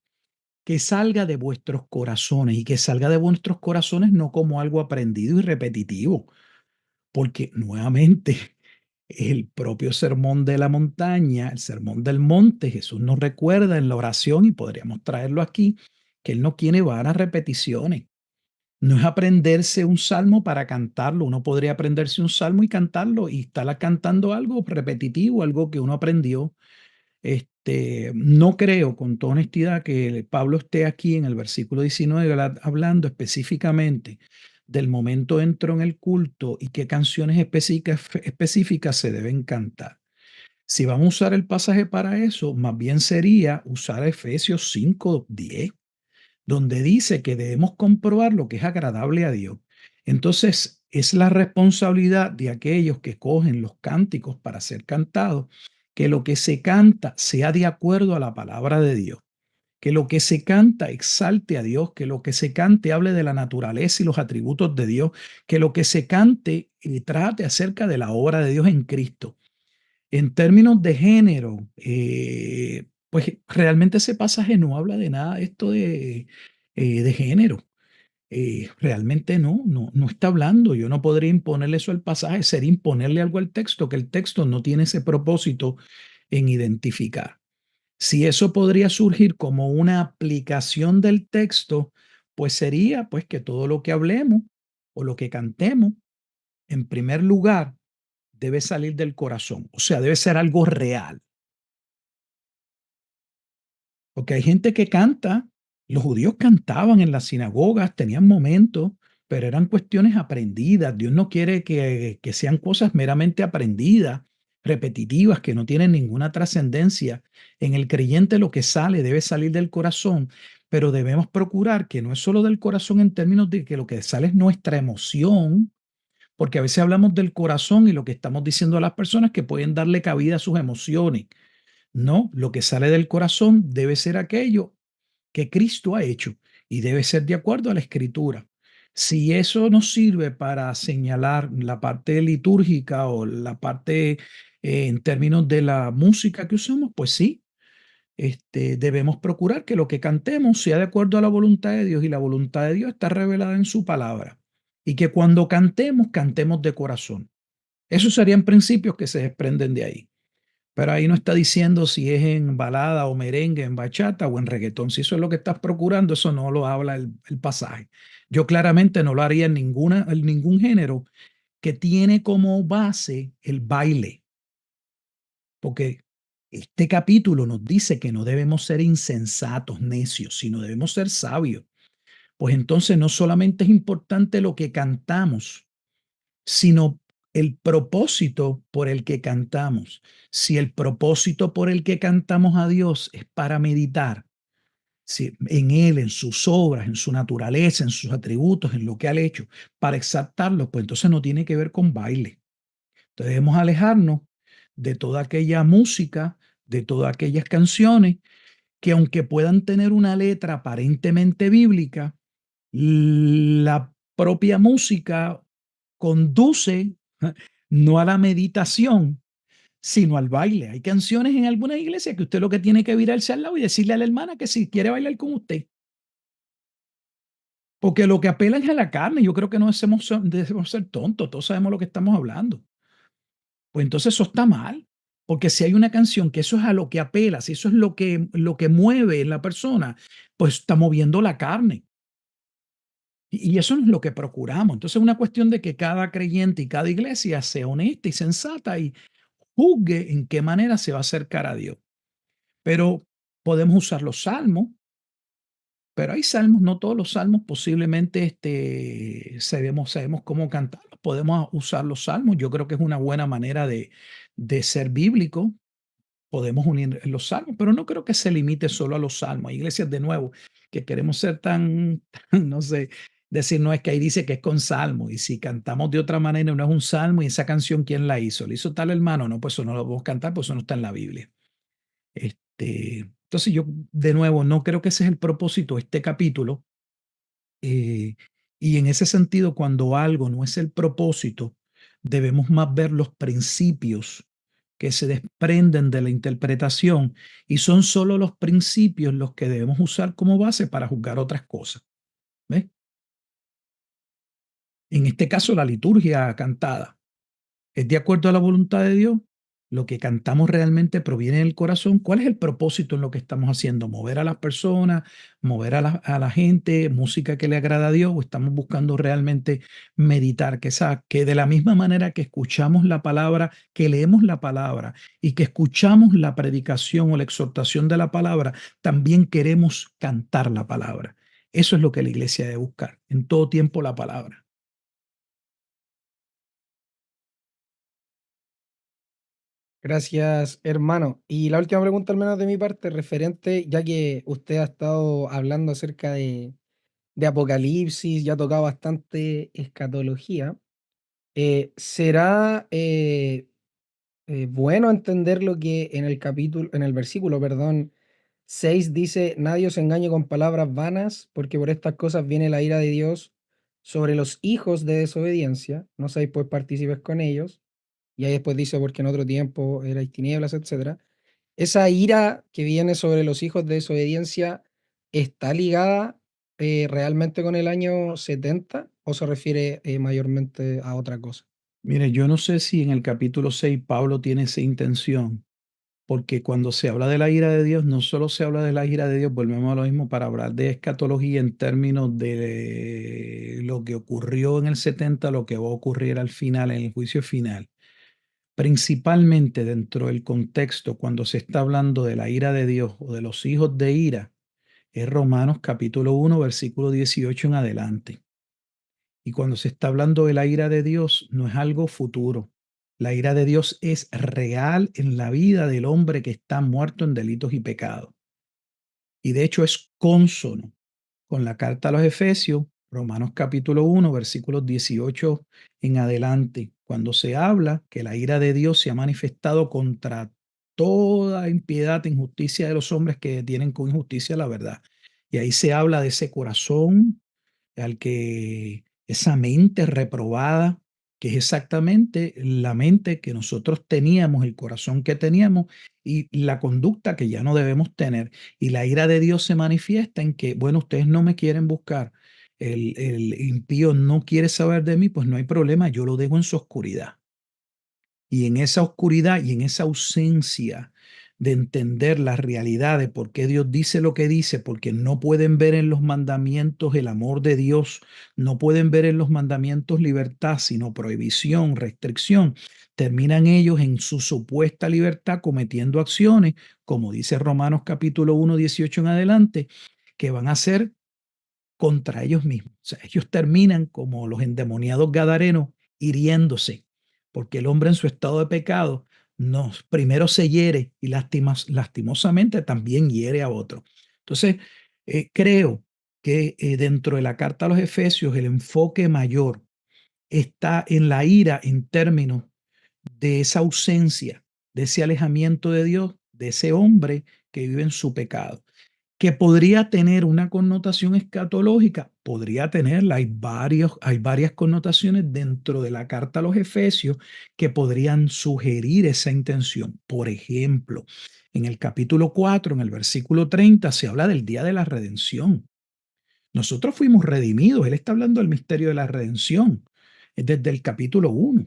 Speaker 1: que salga de vuestros corazones, y que salga de vuestros corazones no como algo aprendido y repetitivo, porque nuevamente el propio sermón de la montaña, el sermón del monte, Jesús nos recuerda en la oración, y podríamos traerlo aquí, que Él no quiere vanas repeticiones. No es aprenderse un salmo para cantarlo. Uno podría aprenderse un salmo y cantarlo y estar cantando algo repetitivo, algo que uno aprendió. No creo, con toda honestidad, que Pablo esté aquí en el versículo 19 hablando específicamente del momento entro en el culto y qué canciones específicas se deben cantar. Si vamos a usar el pasaje para eso, más bien sería usar Efesios 5:10, donde dice que debemos comprobar lo que es agradable a Dios. Entonces, es la responsabilidad de aquellos que cogen los cánticos para ser cantados, que lo que se canta sea de acuerdo a la palabra de Dios, que lo que se canta exalte a Dios, que lo que se cante hable de la naturaleza y los atributos de Dios, que lo que se cante trate acerca de la obra de Dios en Cristo. En términos de género, pues realmente ese pasaje no habla de nada de esto de género. Realmente no está hablando. Yo no podría imponerle eso al pasaje, sería imponerle algo al texto, que el texto no tiene ese propósito en identificar. Si eso podría surgir como una aplicación del texto, pues sería pues que todo lo que hablemos o lo que cantemos, en primer lugar, debe salir del corazón, o sea, debe ser algo real. Porque hay gente que canta, los judíos cantaban en las sinagogas, tenían momentos, pero eran cuestiones aprendidas. Dios no quiere que sean cosas meramente aprendidas, repetitivas, que no tienen ninguna trascendencia. En el creyente lo que sale debe salir del corazón, pero debemos procurar que no es solo del corazón en términos de que lo que sale es nuestra emoción, porque a veces hablamos del corazón y lo que estamos diciendo a las personas que pueden darle cabida a sus emociones. No, lo que sale del corazón debe ser aquello que Cristo ha hecho y debe ser de acuerdo a la Escritura. Si eso nos sirve para señalar la parte litúrgica o la parte en términos de la música que usamos, pues sí, debemos procurar que lo que cantemos sea de acuerdo a la voluntad de Dios, y la voluntad de Dios está revelada en su palabra. Y que cuando cantemos, cantemos de corazón. Esos serían principios que se desprenden de ahí. Pero ahí no está diciendo si es en balada o merengue, en bachata o en reggaetón. Si eso es lo que estás procurando, eso no lo habla el pasaje. Yo claramente no lo haría en ningún género que tiene como base el baile, porque este capítulo nos dice que no debemos ser insensatos, necios, sino debemos ser sabios. Pues entonces no solamente es importante lo que cantamos, sino el propósito por el que cantamos. Si el propósito por el que cantamos a Dios es para meditar en Él, en sus obras, en su naturaleza, en sus atributos, en lo que ha hecho, para exaltarlo, pues entonces no tiene que ver con baile. Entonces debemos alejarnos de toda aquella música, de todas aquellas canciones que, aunque puedan tener una letra aparentemente bíblica, la propia música conduce no a la meditación, sino al baile. Hay canciones en algunas iglesias que usted lo que tiene que virarse al lado y decirle a la hermana que si quiere bailar con usted. Porque lo que apelan es a la carne. Yo creo que no debemos ser tontos, todos sabemos lo que estamos hablando. Pues entonces eso está mal. Porque si hay una canción que eso es a lo que apela, si eso es lo que mueve en la persona, pues está moviendo la carne. Y eso no es lo que procuramos. Entonces es una cuestión de que cada creyente y cada iglesia sea honesta y sensata y juzgue en qué manera se va a acercar a Dios. Pero podemos usar los salmos, pero hay salmos, no todos los salmos posiblemente sabemos cómo cantarlos. Podemos usar los salmos. Yo creo que es una buena manera de ser bíblico. Podemos unir los salmos, pero no creo que se limite solo a los salmos. Hay iglesias, de nuevo, que queremos ser no sé, decir, no, es que ahí dice que es con salmo, y si cantamos de otra manera no es un salmo, y esa canción, ¿quién la hizo? ¿La hizo tal hermano? No, pues eso no lo podemos cantar, pues eso no está en la Biblia. Entonces yo, de nuevo, no creo que ese es el propósito de este capítulo. Y en ese sentido, cuando algo no es el propósito, debemos más ver los principios que se desprenden de la interpretación, y son solo los principios los que debemos usar como base para juzgar otras cosas. ¿Ves? En este caso, la liturgia cantada ¿es de acuerdo a la voluntad de Dios? ¿Lo que cantamos realmente proviene del corazón? ¿Cuál es el propósito en lo que estamos haciendo? ¿Mover a las personas, mover a la gente, música que le agrada a Dios? ¿O estamos buscando realmente meditar? Que de la misma manera que escuchamos la palabra, que leemos la palabra y que escuchamos la predicación o la exhortación de la palabra, también queremos cantar la palabra. Eso es lo que la iglesia debe buscar, en todo tiempo la palabra.
Speaker 2: Gracias, hermano. Y la última pregunta, al menos de mi parte, referente, ya que usted ha estado hablando acerca de Apocalipsis, ya ha tocado bastante escatología, ¿será bueno entender lo que en el capítulo, en el versículo, perdón, 6 dice: nadie os engañe con palabras vanas, porque por estas cosas viene la ira de Dios sobre los hijos de desobediencia, no seáis pues partícipes con ellos? Y ahí después dice: porque en otro tiempo erais tinieblas, etcétera. Esa ira que viene sobre los hijos de desobediencia, ¿está ligada realmente con el año 70 o se refiere mayormente a otra cosa?
Speaker 1: Mire, yo no sé si en el capítulo 6 Pablo tiene esa intención, porque cuando se habla de la ira de Dios, no solo se habla de la ira de Dios, volvemos a lo mismo para hablar de escatología en términos de lo que ocurrió en el 70, lo que va a ocurrir al final, en el juicio final. Principalmente dentro del contexto, cuando se está hablando de la ira de Dios o de los hijos de ira, es Romanos capítulo 1, versículo 18 en adelante. Y cuando se está hablando de la ira de Dios, no es algo futuro. La ira de Dios es real en la vida del hombre que está muerto en delitos y pecados. Y de hecho es cónsono con la carta a los Efesios, Romanos capítulo 1, versículos 18 en adelante, cuando se habla que la ira de Dios se ha manifestado contra toda impiedad e injusticia de los hombres que detienen con injusticia la verdad. Y ahí se habla de ese corazón al que esa mente reprobada, que es exactamente la mente que nosotros teníamos, el corazón que teníamos y la conducta que ya no debemos tener. Y la ira de Dios se manifiesta en que, bueno, ustedes no me quieren buscar, el impío no quiere saber de mí, pues no hay problema, yo lo dejo en su oscuridad. Y en esa oscuridad y en esa ausencia de entender la realidad de por qué Dios dice lo que dice, porque no pueden ver en los mandamientos el amor de Dios, no pueden ver en los mandamientos libertad, sino prohibición, restricción, terminan ellos en su supuesta libertad cometiendo acciones, como dice Romanos capítulo 1, 18 en adelante, que van a ser contra ellos mismos. O sea, ellos terminan como los endemoniados gadarenos hiriéndose, porque el hombre en su estado de pecado primero se hiere y lastimosamente también hiere a otro. Entonces, creo que dentro de la carta a los Efesios el enfoque mayor está en la ira en términos de esa ausencia, de ese alejamiento de Dios, de ese hombre que vive en su pecado. Que podría tener una connotación escatológica, podría tenerla. Hay varias connotaciones dentro de la carta a los Efesios que podrían sugerir esa intención. Por ejemplo, en el capítulo 4, en el versículo 30, se habla del día de la redención. Nosotros fuimos redimidos. Él está hablando del misterio de la redención desde el capítulo 1,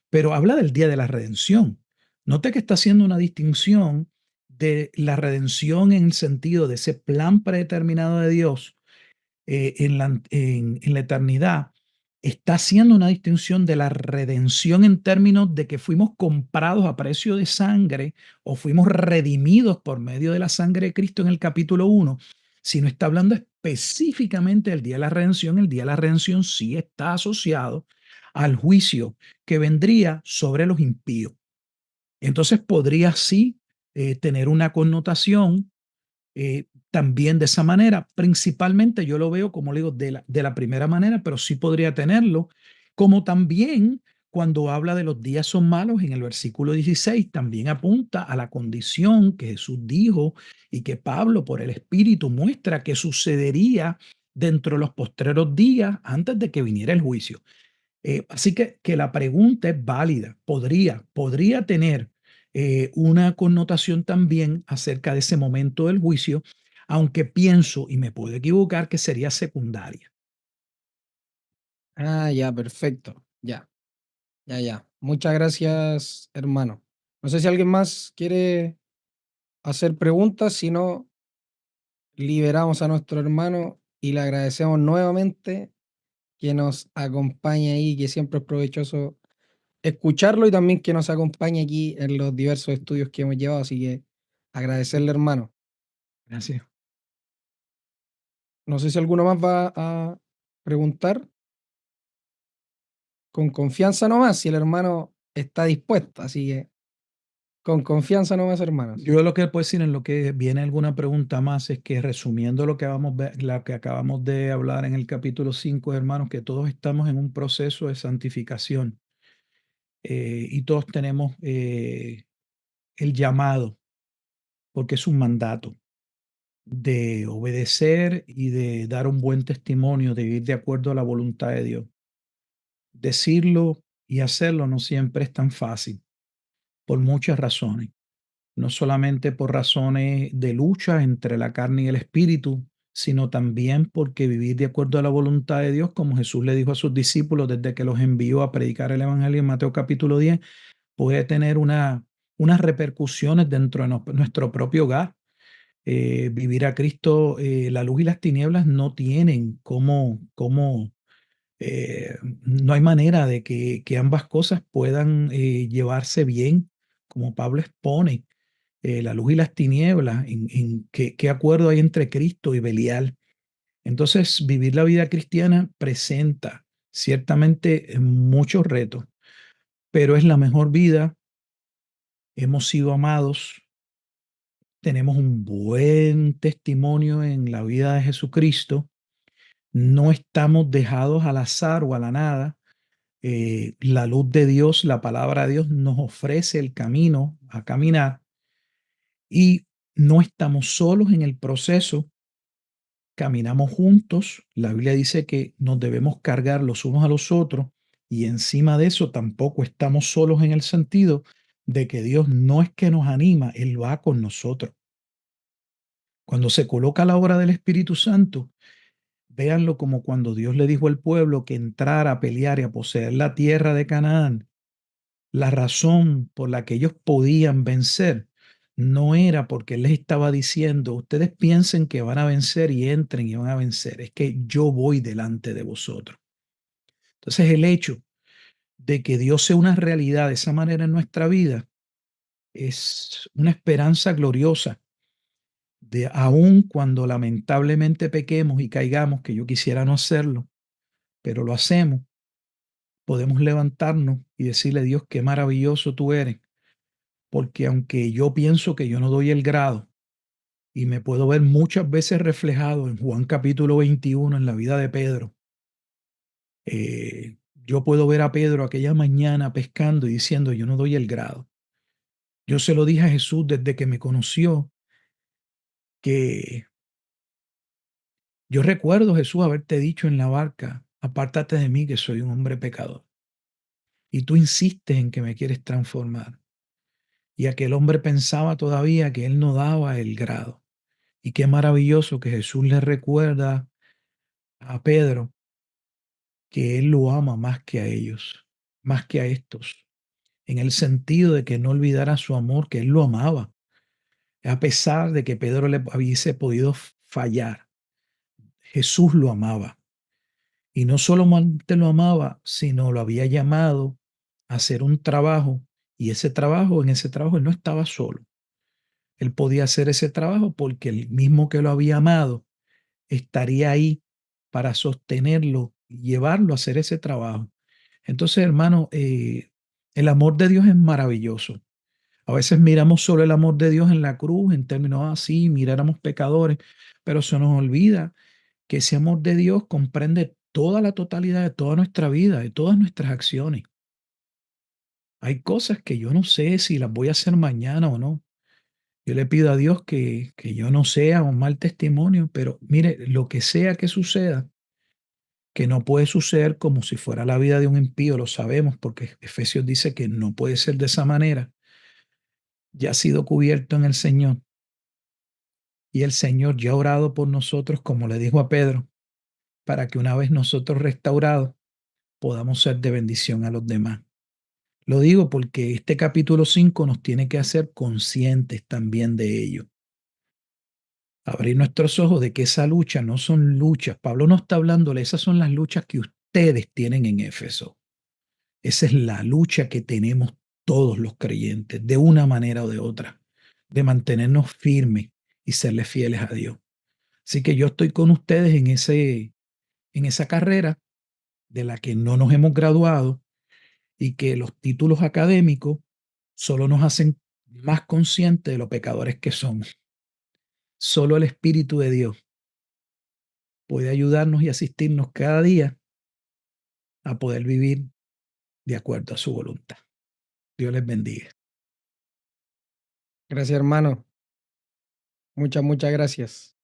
Speaker 1: pero habla del día de la redención. Note que está haciendo una distinción de la redención en el sentido de ese plan predeterminado de Dios en la eternidad. Está haciendo una distinción de la redención en términos de que fuimos comprados a precio de sangre o fuimos redimidos por medio de la sangre de Cristo en el capítulo 1, sino está hablando específicamente del día de la redención. El día de la redención sí está asociado al juicio que vendría sobre los impíos. Entonces podría sí tener una connotación también de esa manera. Principalmente yo lo veo, como le digo, de la primera manera, pero sí podría tenerlo, como también cuando habla de los días son malos en el versículo 16, también apunta a la condición que Jesús dijo y que Pablo por el Espíritu muestra que sucedería dentro de los postreros días antes de que viniera el juicio. Así que la pregunta es válida, podría tener una connotación también acerca de ese momento del juicio, aunque pienso, y me puedo equivocar, que sería secundaria.
Speaker 2: Ah, ya, perfecto. Ya, ya, ya. Muchas gracias, hermano. No sé si alguien más quiere hacer preguntas, si no, liberamos a nuestro hermano y le agradecemos nuevamente que nos acompañe ahí, que siempre es provechoso escucharlo y también que nos acompañe aquí en los diversos estudios que hemos llevado. Así que agradecerle, hermano.
Speaker 1: Gracias.
Speaker 2: No sé si alguno más va a preguntar. Con confianza nomás, si el hermano está dispuesto. Así que con confianza nomás, hermanos.
Speaker 1: Yo lo que puedo decir en lo que viene alguna pregunta más es que resumiendo lo que acabamos de hablar en el capítulo 5, hermanos, que todos estamos en un proceso de santificación y todos tenemos el llamado, porque es un mandato de obedecer y de dar un buen testimonio, de vivir de acuerdo a la voluntad de Dios. Decirlo y hacerlo no siempre es tan fácil, por muchas razones. No solamente por razones de lucha entre la carne y el espíritu, sino también porque vivir de acuerdo a la voluntad de Dios, como Jesús le dijo a sus discípulos desde que los envió a predicar el Evangelio en Mateo capítulo 10, puede tener unas repercusiones dentro de nuestro propio hogar. Vivir a Cristo, la luz y las tinieblas no tienen no hay manera de que ambas cosas puedan llevarse bien, como Pablo expone, la luz y las tinieblas, en qué acuerdo hay entre Cristo y Belial. Entonces, vivir la vida cristiana presenta ciertamente muchos retos, pero es la mejor vida. Hemos sido amados, tenemos un buen testimonio en la vida de Jesucristo, no estamos dejados al azar o a la nada. La luz de Dios, la palabra de Dios nos ofrece el camino a caminar y no estamos solos en el proceso, caminamos juntos. La Biblia dice que nos debemos cargar los unos a los otros y encima de eso tampoco estamos solos en el sentido de que Dios no es que nos anima, Él va con nosotros. Cuando se coloca la obra del Espíritu Santo, véanlo como cuando Dios le dijo al pueblo que entrara a pelear y a poseer la tierra de Canaán. La razón por la que ellos podían vencer no era porque Él les estaba diciendo, ustedes piensen que van a vencer y entren y van a vencer. Es que yo voy delante de vosotros. Entonces el hecho de que Dios sea una realidad de esa manera en nuestra vida es una esperanza gloriosa de aun cuando lamentablemente pequemos y caigamos, que yo quisiera no hacerlo, pero lo hacemos, podemos levantarnos y decirle a Dios, qué maravilloso tú eres, porque aunque yo pienso que yo no doy el grado y me puedo ver muchas veces reflejado en Juan capítulo 21 en la vida de Pedro, yo puedo ver a Pedro aquella mañana pescando y diciendo, yo no doy el grado. Yo se lo dije a Jesús desde que me conoció, que yo recuerdo, Jesús, haberte dicho en la barca, apártate de mí que soy un hombre pecador. Y tú insistes en que me quieres transformar. Y aquel hombre pensaba todavía que él no daba el grado. Y qué maravilloso que Jesús le recuerda a Pedro que él lo ama más que a ellos, más que a estos, en el sentido de que no olvidara su amor, que él lo amaba, a pesar de que Pedro le hubiese podido fallar. Jesús lo amaba. Y no solamente lo amaba, sino lo había llamado a hacer un trabajo. Y en ese trabajo él no estaba solo. Él podía hacer ese trabajo porque el mismo que lo había amado estaría ahí para sostenerlo y llevarlo a hacer ese trabajo. Entonces, hermano, el amor de Dios es maravilloso. A veces miramos solo el amor de Dios en la cruz, en términos así, miráramos pecadores, pero se nos olvida que ese amor de Dios comprende toda la totalidad de toda nuestra vida, de todas nuestras acciones. Hay cosas que yo no sé si las voy a hacer mañana o no. Yo le pido a Dios que yo no sea un mal testimonio, pero mire, lo que sea que suceda, que no puede suceder como si fuera la vida de un impío, lo sabemos, porque Efesios dice que no puede ser de esa manera, ya ha sido cubierto en el Señor. Y el Señor ya ha orado por nosotros, como le dijo a Pedro, para que una vez nosotros restaurados, podamos ser de bendición a los demás. Lo digo porque este capítulo 5 nos tiene que hacer conscientes también de ello. Abrir nuestros ojos de que esa lucha no son luchas. Pablo no está hablándole, esas son las luchas que ustedes tienen en Éfeso. Esa es la lucha que tenemos todos los creyentes, de una manera o de otra, de mantenernos firmes y serles fieles a Dios. Así que yo estoy con ustedes en esa carrera de la que no nos hemos graduado y que los títulos académicos solo nos hacen más conscientes de los pecadores que somos. Solo el Espíritu de Dios puede ayudarnos y asistirnos cada día a poder vivir de acuerdo a su voluntad. Dios les bendiga.
Speaker 2: Gracias, hermano. Muchas gracias.